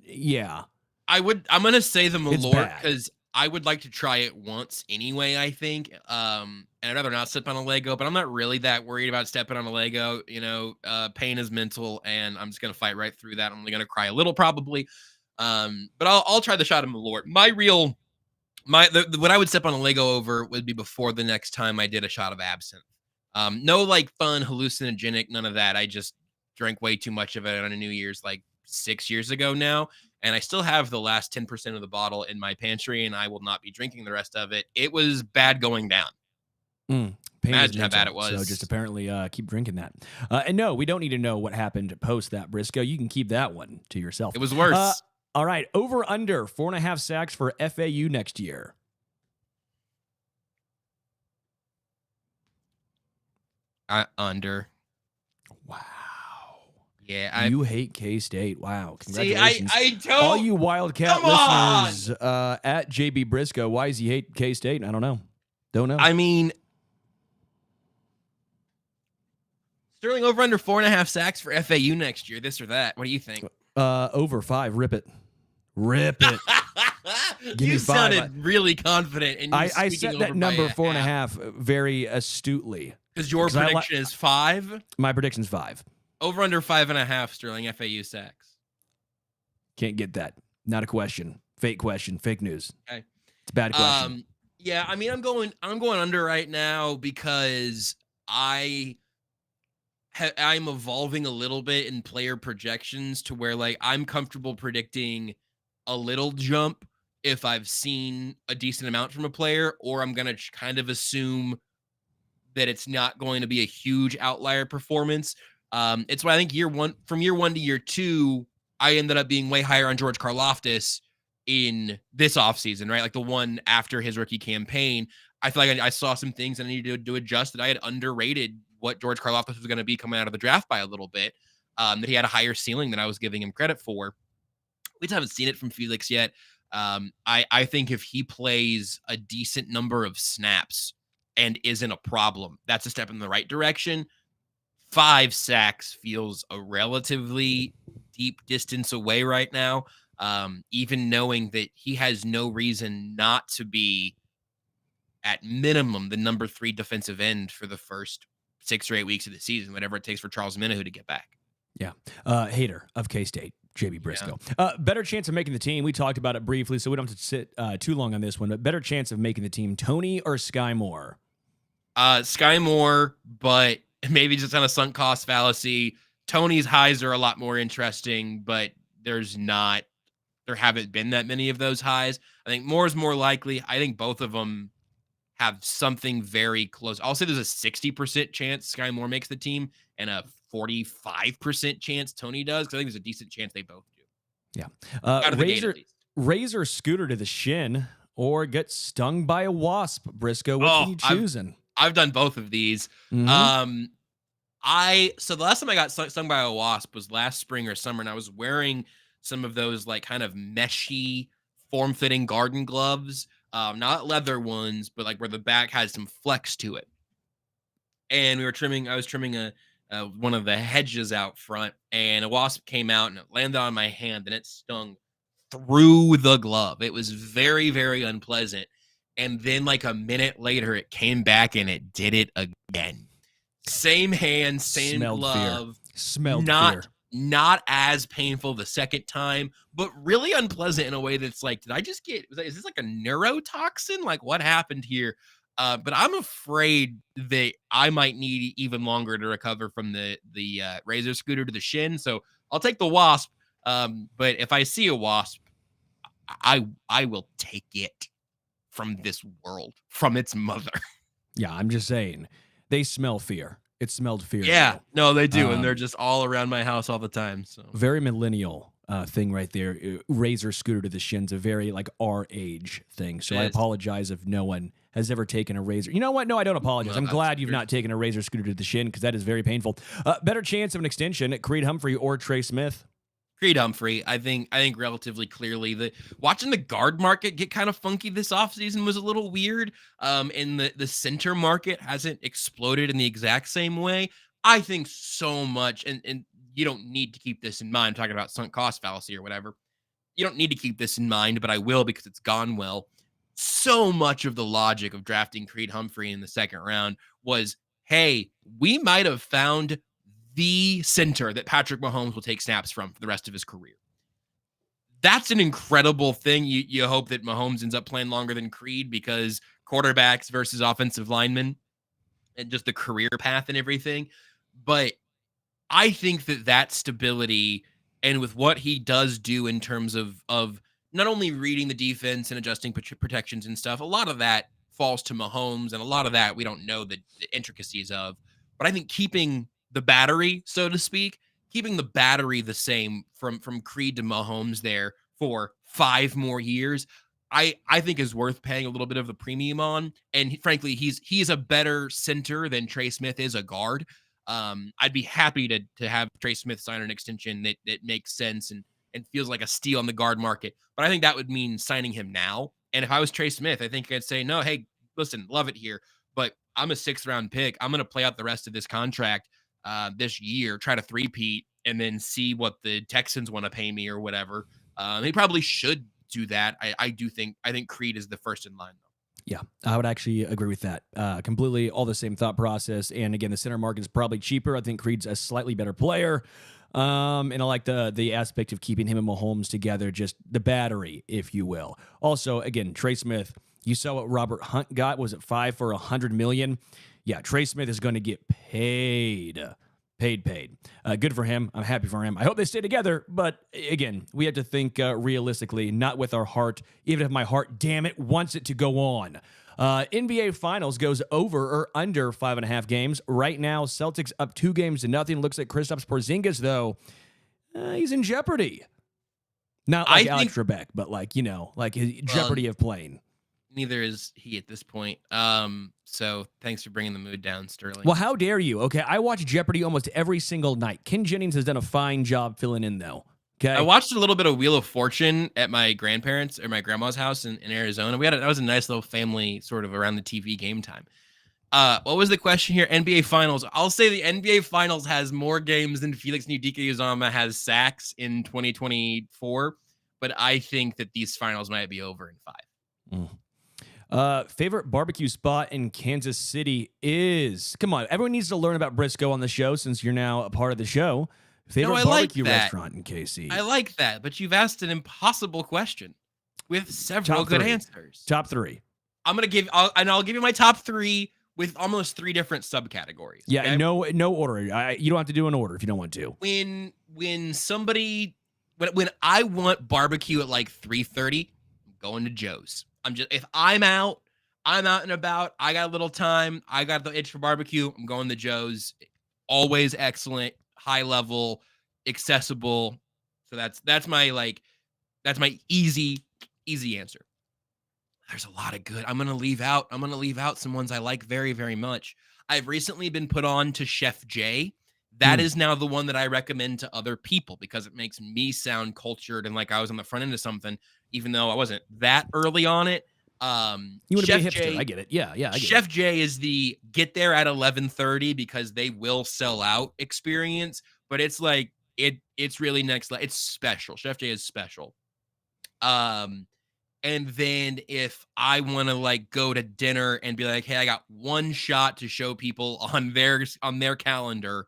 I'm gonna say the It's Malort bad. because I would like to try it once anyway, I think. And I'd rather not step on a Lego, but I'm not really that worried about stepping on a Lego. Pain is mental, and I'm just gonna fight right through that. I'm only gonna cry a little probably. But I'll try the shot of Malort. What I would step on a Lego over would be before the next time I did a shot of absinthe. No like fun hallucinogenic, none of that. I just drank way too much of it on a New Year's like 6 years ago now, and I still have the last 10% of the bottle in my pantry, and I will not be drinking the rest of it. It was bad going down. Pain Imagine is how bad mental, it was. So just apparently keep drinking that. And no, we don't need to know what happened post that, Brisco. You can keep that one to yourself. It was worse. All right, over under 4.5 sacks for FAU next year. Under. Wow. Yeah, You hate K-State. Wow. see. Congratulations. I don't. All you Wildcat Come on! listeners at JB Brisco, why does he hate K-State? I don't know. Don't know. I mean, Sterling over under 4.5 sacks for FAU next year. This or that. What do you think? Over 5. Rip it. Rip it. Give You me 5. sounded really confident. And I set that number 4.5 very astutely. Because your 'Cause I prediction is 5. My prediction's 5. Over under 5.5 Sterling FAU sacks. Can't get that. Not a question. Fake question. Fake news. Okay. It's a bad question. Yeah, I mean, I'm going under right now because I'm evolving a little bit in player projections to where like I'm comfortable predicting a little jump if I've seen a decent amount from a player, or I'm gonna kind of assume that it's not going to be a huge outlier performance. It's why I think from year one to year 2, I ended up being way higher on George Karlaftis in this offseason, right? Like the one after his rookie campaign. I feel like I saw some things that I needed to adjust, that I had underrated what George Karlaftis was going to be coming out of the draft by a little bit, that he had a higher ceiling than I was giving him credit for. We just haven't seen it from Felix yet. I think if he plays a decent number of snaps and isn't a problem, that's a step in the right direction. 5 sacks feels a relatively deep distance away right now, even knowing that he has no reason not to be at minimum the number 3 defensive end for the first 6 or 8 weeks of the season, whatever it takes for Charles Minahu to get back. Yeah. Hater of K-State, JB Brisco. Better chance of making the team. We talked about it briefly, so we don't have to sit too long on this one, but better chance of making the team, Toney or Skyy Moore? Skyy Moore, but maybe just on a sunk cost fallacy. Toney's highs are a lot more interesting, but there haven't been that many of those highs. I think Moore's more likely. I think both of them have something very close. I'll say there's a 60% chance Skyy Moore makes the team and a 45% chance Toney does, because I think there's a decent chance they both do. Yeah. Out of the gate, at least. Razor scooter to the shin or get stung by a wasp, Brisco. What are you choosing? I've done both of these. Mm-hmm. So the last time I got stung by a wasp was last spring or summer, and I was wearing some of those like kind of meshy, form-fitting garden gloves, not leather ones, but like where the back has some flex to it. And I was trimming one of the hedges out front, and a wasp came out and it landed on my hand, and it stung through the glove. It was very, very unpleasant. And then like a minute later, it came back and it did it again. Same hand, same glove. Smelled fear. Not as painful the second time, but really unpleasant in a way that's like, is this like a neurotoxin? Like what happened here? But I'm afraid that I might need even longer to recover from the razor scooter to the shin. So I'll take the wasp. But if I see a wasp, I will take it from this world, from its mother. Yeah, I'm just saying. They smell fear. It smelled fear. Yeah, no, they do. And they're just all around my house all the time. So very millennial thing right there. Razor scooter to the shin's a very like our age thing. So I apologize if no one has ever taken a razor. You know what? No, I don't apologize. Well, I'm glad you've not taken a razor scooter to the shin, because that is very painful. Better chance of an extension at Creed Humphrey or Trey Smith? Creed Humphrey, I think relatively clearly. Watching the guard market get kind of funky this offseason was a little weird. And the center market hasn't exploded in the exact same way. I think so much, and you don't need to keep this in mind. I'm talking about sunk cost fallacy or whatever. You don't need to keep this in mind, but I will because it's gone well. So much of the logic of drafting Creed Humphrey in the second round was, hey, we might have found the center that Patrick Mahomes will take snaps from for the rest of his career. That's an incredible thing. You hope that Mahomes ends up playing longer than Creed because quarterbacks versus offensive linemen and just the career path and everything. But I think that stability and with what he does do in terms of not only reading the defense and adjusting protections and stuff, a lot of that falls to Mahomes, and a lot of that we don't know the intricacies of. But I think keeping the battery, so to speak, keeping the battery the same from Creed to Mahomes there for 5 more years, I think is worth paying a little bit of the premium on. And frankly, he's a better center than Trey Smith is a guard. I'd be happy to have Trey Smith sign an extension that makes sense and feels like a steal on the guard market. But I think that would mean signing him now. And if I was Trey Smith, I think I'd say, no, hey, listen, love it here, but I'm a 6th round pick. I'm going to play out the rest of this contract this year, try to three-peat, and then see what the Texans want to pay me or whatever. He probably should do that. I think Creed is the first in line, though. Yeah, I would actually agree with that. Completely all the same thought process. And again, the center market is probably cheaper. I think Creed's a slightly better player. And I like the aspect of keeping him and Mahomes together, just the battery, if you will. Also, again, Trey Smith, you saw what Robert Hunt got. Was it 5 for $100 million? Yeah, Trey Smith is going to get paid. Good for him. I'm happy for him. I hope they stay together. But again, we have to think realistically, not with our heart, even if my heart, damn it, wants it to go on. NBA Finals goes over or under 5.5 games. Right now, Celtics up 2-0. Looks like Kristaps Porzingis, though, he's in jeopardy. Not like Alex Trebek, but like jeopardy of playing. Neither is he at this point. So thanks for bringing the mood down, Sterling. Well, how dare you? Okay, I watch Jeopardy almost every single night. Ken Jennings has done a fine job filling in, though. Okay, I watched a little bit of Wheel of Fortune at my grandparents' or my grandma's house in Arizona. That was a nice little family sort of around the TV game time. What was the question here? NBA Finals. I'll say the NBA Finals has more games than Felix Anudike-Uzomah has sacks in 2024, but I think that these finals might be over in 5. Favorite barbecue spot in Kansas City is, come on, everyone needs to learn about Brisco on the show since you're now a part of the show. Favorite barbecue restaurant in KC. I like that, but you've asked an impossible question with several good answers. Top 3. I'll give you my top 3 with almost 3 different subcategories. Yeah, okay? no order. You don't have to do an order if you don't want to. When I want barbecue at like 3:30, I'm going to Joe's. If I'm out and about, I got a little time, I got the itch for barbecue, I'm going to Joe's. Always excellent, high level, accessible. So that's my easy answer. There's a lot of good. I'm going to leave out some ones I like very, very much. I've recently been put on to Chef Jay. That is now the one that I recommend to other people because it makes me sound cultured and like I was on the front end of something, even though I wasn't that early on it. You want to be a hipster. I get it. Yeah, I get Chef Jay is the get there at 11:30 because they will sell out experience, but it's like it's really next level. It's special. Chef Jay is special. And then if I want to like go to dinner and be like, hey, I got one shot to show people on their calendar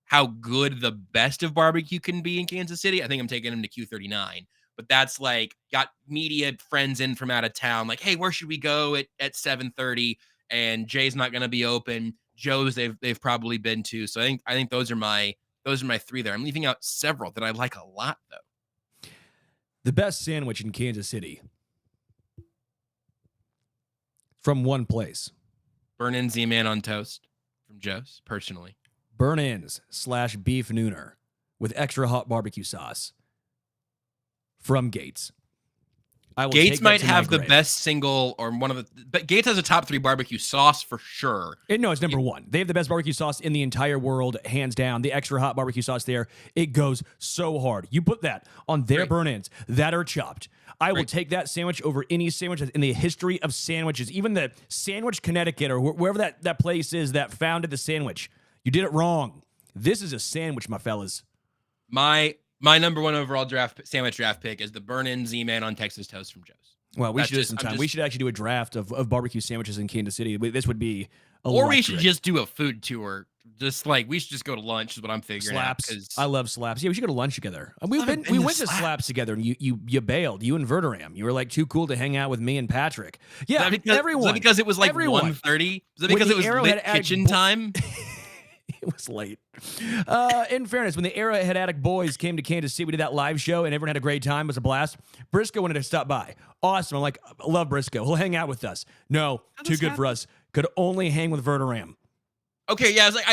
how good the best of barbecue can be in Kansas City, I think I'm taking him to Q39. But that's like got media friends in from out of town, like, hey, where should we go at 7:30? And Jay's not going to be open. Joe's they've probably been to. So I think those are my 3 there. I'm leaving out several that I like a lot though. The best sandwich in Kansas City from one place. Burn-in Z-Man on toast from Joe's, personally. Burn-ins / beef nooner with extra hot barbecue sauce from Gates. I will Gates take that might to my have the grave. best single or one of the, but Gates has a top 3 barbecue sauce for sure. No, it's number one. They have the best barbecue sauce in the entire world, hands down. The extra hot barbecue sauce there, it goes so hard. You put that on their Right. burn ends that are chopped. I will Right. take that sandwich over any sandwich in the history of sandwiches. Even the Sandwich, Connecticut, or wherever that place is that founded the sandwich. You did it wrong. This is a sandwich, my fellas. My number 1 overall sandwich draft pick is the burn-in Z-Man on Texas Toast from Joe's. Well, we That's should do just- some I'm time. just- We should actually do a draft of barbecue sandwiches in Kansas City. This would be Or we should electric. just do a food tour. Just like we should just go to lunch is what I'm figuring Slaps. out. 'cause- I love slaps. Yeah, we should go to lunch together. We haven't been to went to Slaps. slaps together, and you bailed. You and Verderam. You were like too cool to hang out with me and Patrick. Yeah, Is that because, everyone. Is that because it was like Everyone. 1:30? Is that When because the it was Arrowhead lit Addict kitchen bo- time? It was late. In fairness, when the Arrowhead Addict boys came to Kansas City, we did that live show, and everyone had a great time. It was a blast. Brisco wanted to stop by. Awesome. I'm like, I love Brisco. He'll hang out with us. No, How'd too this good for us. Could only hang with Verderam. Okay, yeah, I was like,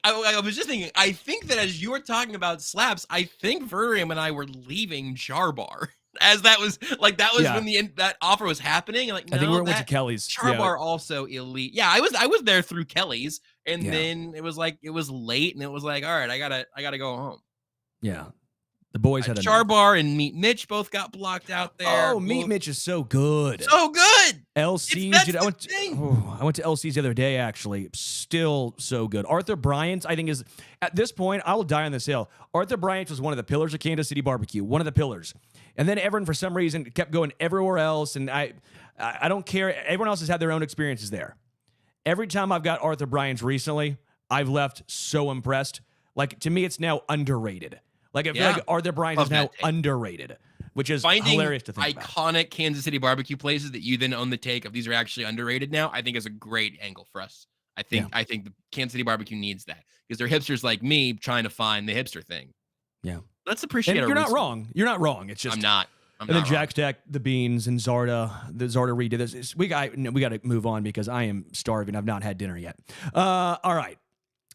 I was just thinking, I think that as you were talking about slaps, I think Verderam and I were leaving Char Bar. As that was Yeah. when that offer was happening. Like, no, I think we went to that Kelly's. Char Yeah. Bar also elite. Yeah, I was there through Kelly's, and Yeah. then it was late, and it was like, all right, I gotta go home. Yeah. The boys had a Char Bar and Meat Mitch both got blocked out there. Oh, Meat Mitch is so good. so good. LC's, that's dude. the I went thing. I went to LC's the other day, actually. Still so good. Arthur Bryant's, I think, is at this point, I will die on this hill. Arthur Bryant's was one of the pillars of Kansas City barbecue, one of the pillars. And then everyone, for some reason, kept going everywhere else. And I don't care. Everyone else has had their own experiences there. Every time I've got Arthur Bryant's recently, I've left so impressed. Like, to me, it's now underrated. Like, I feel Yeah. like Arthur Bryant's Love is now that take. underrated, which is Finding hilarious to think about. iconic Kansas City barbecue places that you then own the take of these are actually underrated now, I think is a great angle for us. I think the Kansas City barbecue needs that because they're hipsters like me trying to find the hipster thing. Yeah. Let's appreciate And our you're not roots. wrong. You're not wrong. It's just I'm not and then wrong. Jack stacked the beans and Zarda redid this. We got to move on because I am starving. I've not had dinner yet. All right.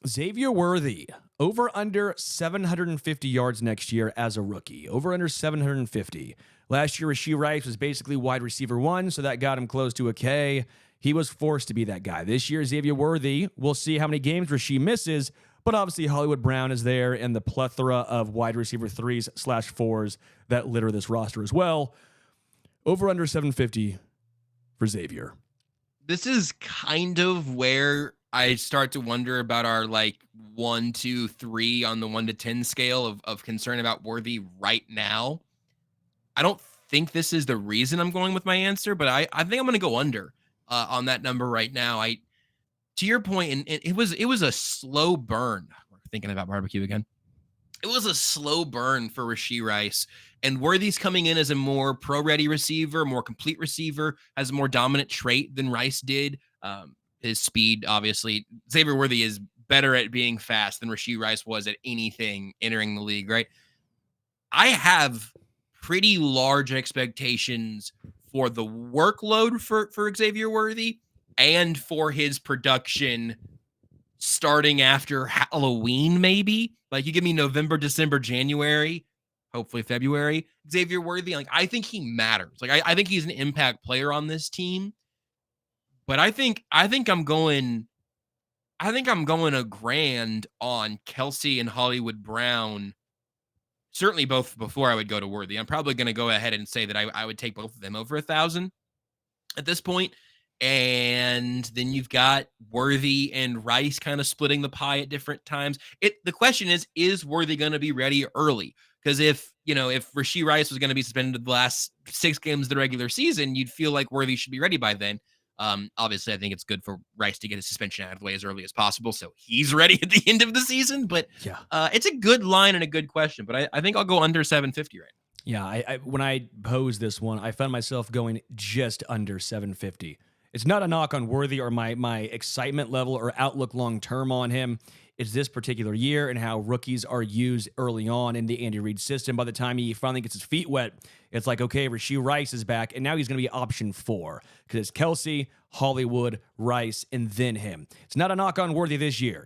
Xavier Worthy, over under 750 yards next year as a rookie. Over under 750. Last year, Rashee Rice was basically wide receiver 1, so that got him close to a K. He was forced to be that guy. This year, Xavier Worthy, we'll see how many games Rashee misses, but obviously Hollywood Brown is there and the plethora of wide receiver 3s/4s that litter this roster as well. Over under 750 for Xavier. This is kind of where I start to wonder about our 1, 2, 3 on the 1 to 10 scale of concern about Worthy right now. I don't think this is the reason I'm going with my answer, but I think I'm going to go under on that number right now. To your point, and it was a slow burn. We're thinking about barbecue again. It was a slow burn for Rashee Rice, and Worthy's coming in as a more pro-ready receiver, more complete receiver, has a more dominant trait than Rice did. His speed, obviously. Xavier Worthy is better at being fast than Rashee Rice was at anything entering the league, right? I have pretty large expectations for the workload for Xavier Worthy and for his production starting after Halloween, maybe. Like, you give me November, December, January, hopefully February. Xavier Worthy, I think he matters. I think he's an impact player on this team. But I think I'm going a grand on Kelsey and Hollywood Brown. Certainly both before I would go to Worthy. I'm probably going to go ahead and say that I would take both of them over 1,000 at this point. And then you've got Worthy and Rice kind of splitting the pie at different times. The question is Worthy going to be ready early? Because if Rashee Rice was going to be suspended the last 6 games of the regular season, you'd feel like Worthy should be ready by then. Obviously, I think it's good for Rice to get his suspension out of the way as early as possible, so he's ready at the end of the season. But it's a good line and a good question. But I think I'll go under 750 right now. Yeah, when I posed this one, I found myself going just under 750. It's not a knock on Worthy or my excitement level or outlook long term on him. It's this particular year and how rookies are used early on in the Andy Reid system. By the time he finally gets his feet wet, it's like, okay, Rashee Rice is back, and now he's going to be option 4 because it's Kelsey, Hollywood, Rice, and then him. It's not a knock on Worthy this year.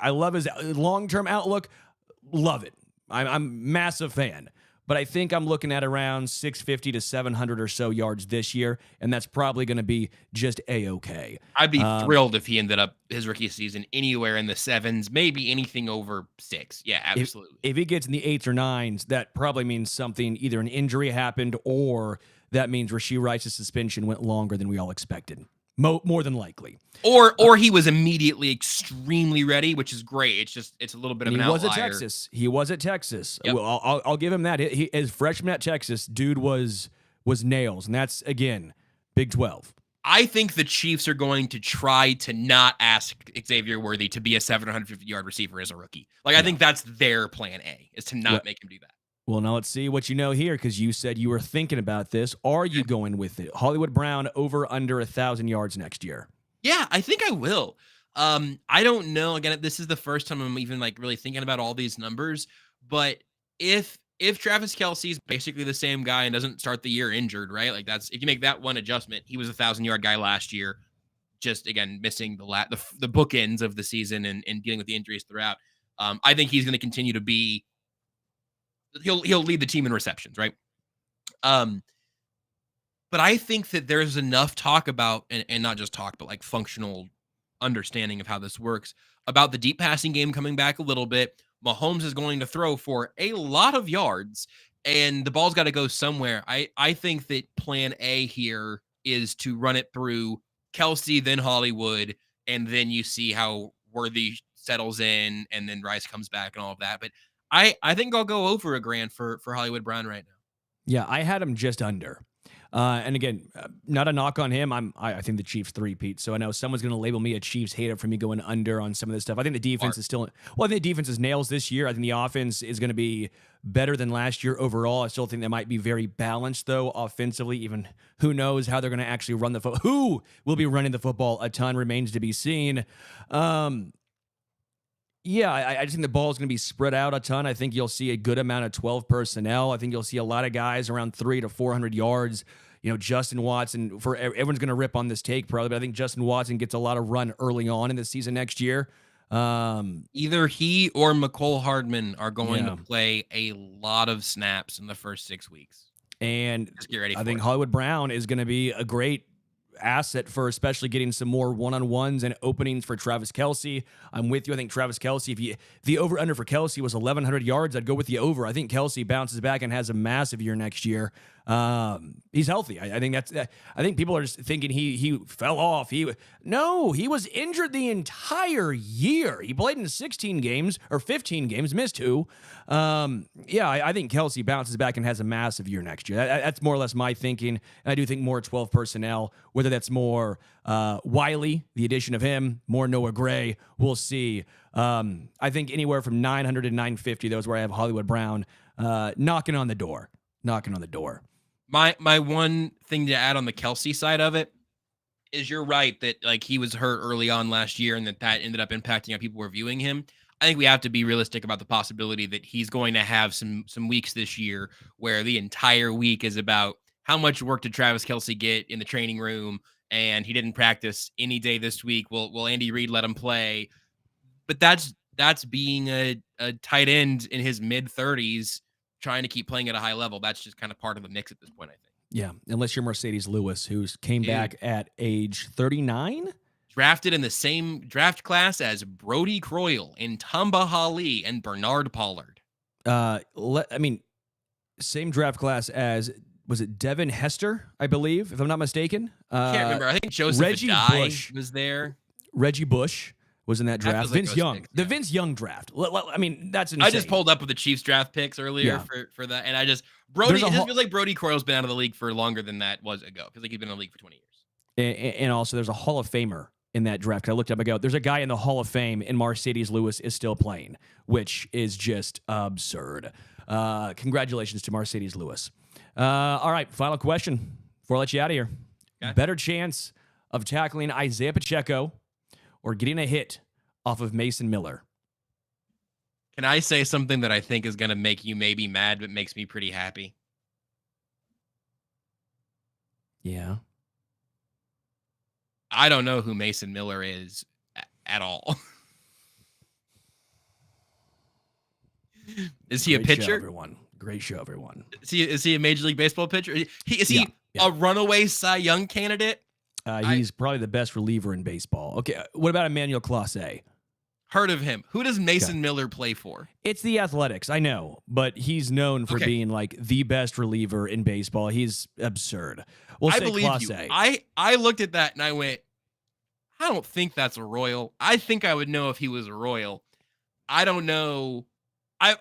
I love his long-term outlook. Love it. I'm a massive fan. but I think I'm looking at around 650 to 700 or so yards this year, and that's probably going to be just A-okay. I'd be thrilled if he ended up his rookie season anywhere in the 7s, maybe anything over 6. Yeah, absolutely. If he gets in the 8s or 9s, that probably means something, either an injury happened or that means Rashee Rice's suspension went longer than we all expected. More than likely. Or he was immediately extremely ready, which is great. It's a little bit of an outlier. He was at Texas. Yep. Well, I'll give him that. He as freshman at Texas, dude was nails, and that's again Big 12. I think the Chiefs are going to try to not ask Xavier Worthy to be a 750-yard receiver as a rookie. I think that's their plan A, is to not make him do that. Well, now let's see what you know here, because you said you were thinking about this. Are you going with it? Hollywood Brown over under 1,000 yards next year? Yeah, I think I will. I don't know. Again, this is the first time I'm even really thinking about all these numbers. But if Travis Kelce's basically the same guy and doesn't start the year injured, right? That's if you make that one adjustment, he was a 1,000-yard guy last year. Just again missing the bookends of the season and dealing with the injuries throughout. I think he's going to continue to be. He'll lead the team in receptions, right? But I think that there's enough talk about, and not just talk, but functional understanding of how this works, about the deep passing game coming back a little bit. Mahomes is going to throw for a lot of yards, and the ball's got to go somewhere. I think that plan A here is to run it through Kelce, then Hollywood, and then you see how Worthy settles in, and then Rice comes back and all of that. But I think I'll go over $1,000 for Hollywood Brown right now. Yeah, I had him just under. And again, not a knock on him. I think the Chiefs three-peat. So I know someone's going to label me a Chiefs hater for me going under on some of this stuff. I think the defense is still. Well, I think the defense is nails this year. I think the offense is going to be better than last year overall. I still think they might be very balanced though offensively. Even who knows how they're going to actually run the football. Who will be running the football a ton remains to be seen. Yeah, I just think the ball is going to be spread out a ton. I think you'll see a good amount of 12 personnel. I think you'll see a lot of guys around 300 to 400 yards. Justin Watson, everyone's going to rip on this take probably, but I think Justin Watson gets a lot of run early on in the season next year. Either he or McCole Hardman are going to play a lot of snaps in the first 6 weeks. And just get ready for I think Hollywood Brown is going to be a great asset for especially getting some more one-on-ones and openings for Travis Kelce. I'm with you. I think Travis Kelce, if the over-under for Kelce was 1,100 yards, I'd go with the over. I think Kelce bounces back and has a massive year next year. He's healthy. I think I think people are just thinking he fell off. He was injured the entire year. He played in 16 games or 15 games, missed 2. I think Kelce bounces back and has a massive year next year. That's more or less my thinking. And I do think more 12 personnel, whether that's more Wiley, the addition of him, more Noah Gray, we'll see. I think anywhere from 900 to 950, those where I have Hollywood Brown knocking on the door. My one thing to add on the Kelce side of it is you're right that he was hurt early on last year and that ended up impacting how people were viewing him. I think we have to be realistic about the possibility that he's going to have some weeks this year where the entire week is about how much work did Travis Kelce get in the training room, and he didn't practice any day this week. Will Andy Reid let him play? But that's being a tight end in his mid-30s trying to keep playing at a high level. That's just kind of part of the mix at this point, I think. Yeah, unless you're Mercedes Lewis, who came back at age 39. Drafted in the same draft class as Brody Croyle and Tamba Hali and Bernard Pollard. Same draft class as, was it Devin Hester, I believe, if I'm not mistaken? Can't remember. I think Joseph Reggie Adai Bush was there. Reggie Bush was in that draft. Vince Young. Picks, the Vince Young draft. That's insane. I just pulled up with the Chiefs draft picks earlier for that, and Brody, it just feels like Brody Croyle's been out of the league for longer than that was ago. Feels like he's been in the league for 20 years. And also, there's a Hall of Famer in that draft. I looked up, there's a guy in the Hall of Fame, and Mercedes Lewis is still playing, which is just absurd. Congratulations to Mercedes Lewis. All right, final question before I let you out of here. Okay. Better chance of tackling Isaiah Pacheco or getting a hit off of Mason Miller? Can I say something that I think is going to make you maybe mad, but makes me pretty happy? Yeah. I don't know who Mason Miller is at all. Is he a pitcher? Show, everyone. Great show, everyone. Is he a Major League Baseball pitcher? Is he a runaway Cy Young candidate? He's probably the best reliever in baseball. Okay, what about Emmanuel Clase? Heard of him. Who does Mason Miller play for? It's the Athletics, I know, but he's known for being like the best reliever in baseball. He's absurd. I believe Clase. You. I looked at that and I went, I don't think that's a Royal. I think I would know if he was a Royal. I don't know. By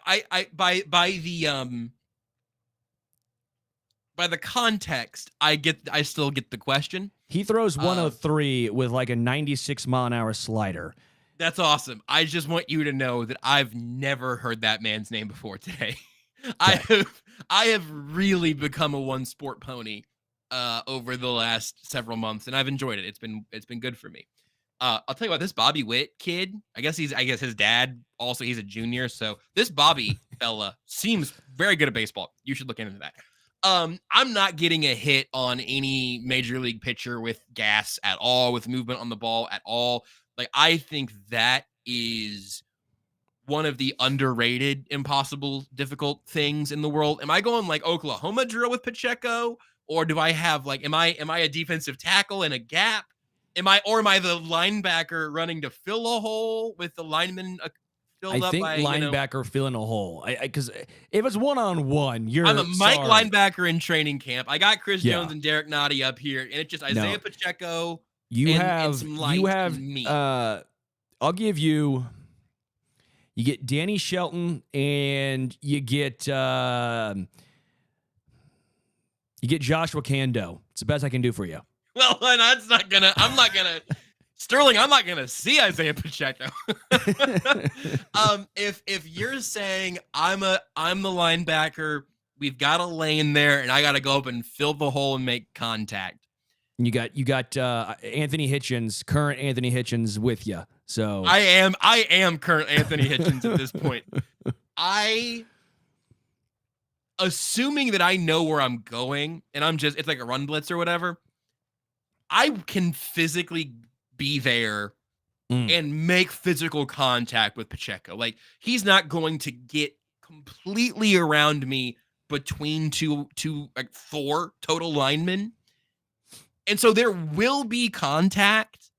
the context, I still get the question. He throws 103 with like a 96 mile an hour slider. That's awesome. I just want you to know that I've never heard that man's name before today. I have really become a one sport pony over the last several months, and I've enjoyed it. It's been good for me. I'll tell you what, this Bobby Witt kid, I guess his dad also, he's a junior. So this Bobby fella seems very good at baseball. You should look into that. I'm not getting a hit on any major league pitcher with gas at all, with movement on the ball at all. Like, I think that is one of the underrated, impossible, difficult things in the world. Am I going like Oklahoma drill with Pacheco? Or do I have like, am I a defensive tackle in a gap? Am I the linebacker running to fill a hole with the lineman filled up? I think linebacker filling a hole. Because if it's one-on-one, I'm a Mike linebacker in training camp. I got Chris Jones and Derek Nottie up here, and it's just Isaiah Pacheco. And some light meat. I'll give you. You get Danny Shelton, and you get Joshua Kando. It's the best I can do for you. Well, I'm not gonna Sterling, I'm not gonna see Isaiah Pacheco. If you're saying I'm the linebacker, we've got a lane there, and I gotta go up and fill the hole and make contact. You got Anthony Hitchens, current Anthony Hitchens with you. So I am current Anthony Hitchens at this point. Assuming that I know where I'm going, and it's like a run blitz or whatever, I can physically be there and make physical contact with Pacheco. Like, he's not going to get completely around me between two like 4 total linemen. And so there will be contact,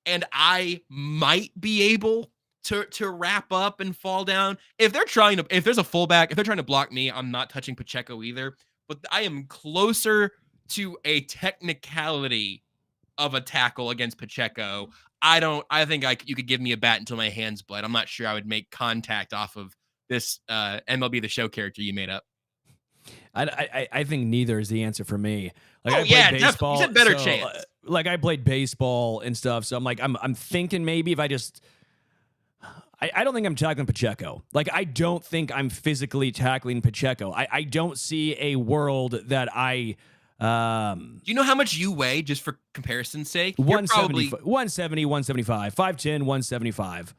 and I might be able to wrap up and fall down. If there's a fullback, if they're trying to block me, I'm not touching Pacheco either. But I am closer to a technicality of a tackle against Pacheco. I think you could give me a bat until my hands bled. I'm not sure I would make contact off of this MLB The Show character you made up. I think neither is the answer for me. Like, I played baseball. You said better chance. Like, I played baseball and stuff, so I'm like, I'm thinking maybe if I just, I don't think I'm tackling Pacheco. Like, I don't think I'm physically tackling Pacheco. I don't see a world that I. Do you know how much you weigh, just for comparison's sake? 170, 175, 5'10", 175.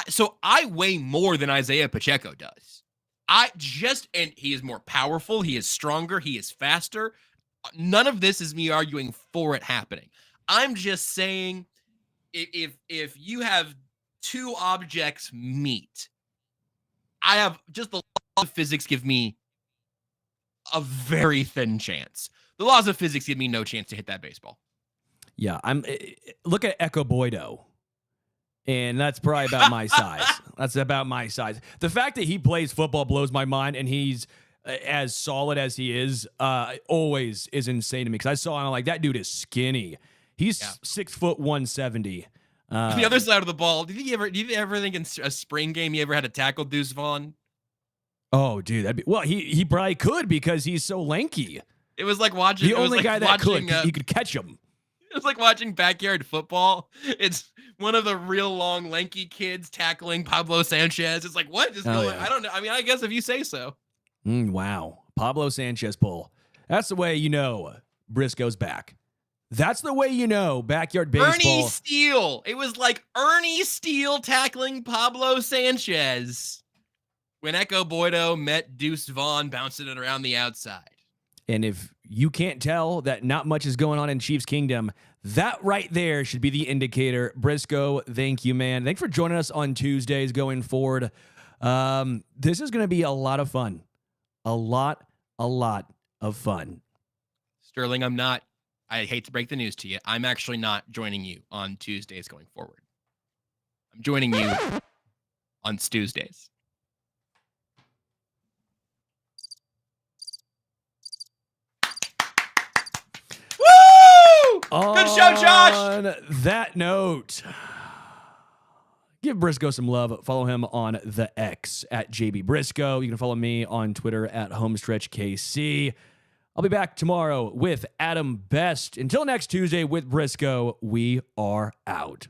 So I weigh more than Isaiah Pacheco does. And he is more powerful. He is stronger. He is faster. None of this is me arguing for it happening. I'm just saying, if you have 2 objects meet, I have just the laws of physics give me a very thin chance. The laws of physics give me no chance to hit that baseball. Yeah, look at Echo Boydo. And that's probably about my size. That's about my size. The fact that he plays football blows my mind, and he's as solid as he is always is insane to me. Because I saw him, like, that dude is skinny. He's 6 foot 170. The other side of the ball. Do you ever think in a spring game you ever had to tackle Deuce Vaughn? Oh, dude, he probably could, because he's so lanky. It was like watching the only guy that could. He could catch him. It was like watching backyard football. It's one of the real long, lanky kids tackling Pablo Sanchez. It's like, what is going on? I don't know. I mean, I guess if you say so. Wow. Pablo Sanchez pull. That's the way you know Brisco's back. That's the way you know backyard baseball. Ernie Steele. It was like Ernie Steele tackling Pablo Sanchez when Echo Boydo met Deuce Vaughn bouncing it around the outside. And if you can't tell that not much is going on in Chiefs Kingdom, that right there should be the indicator. Brisco, thank you, man. Thanks for joining us on Tuesdays going forward. This is going to be a lot of fun. a lot of fun. Sterling, I hate to break the news to you. I'm actually not joining you on Tuesdays going forward. I'm joining you on Tuesdays. Woo! Good show, Josh! On that note, give Brisco some love. Follow him on the X at JB Brisco. You can follow me on Twitter at HomestretchKC. I'll be back tomorrow with Adam Best. Until next Tuesday with Brisco, we are out.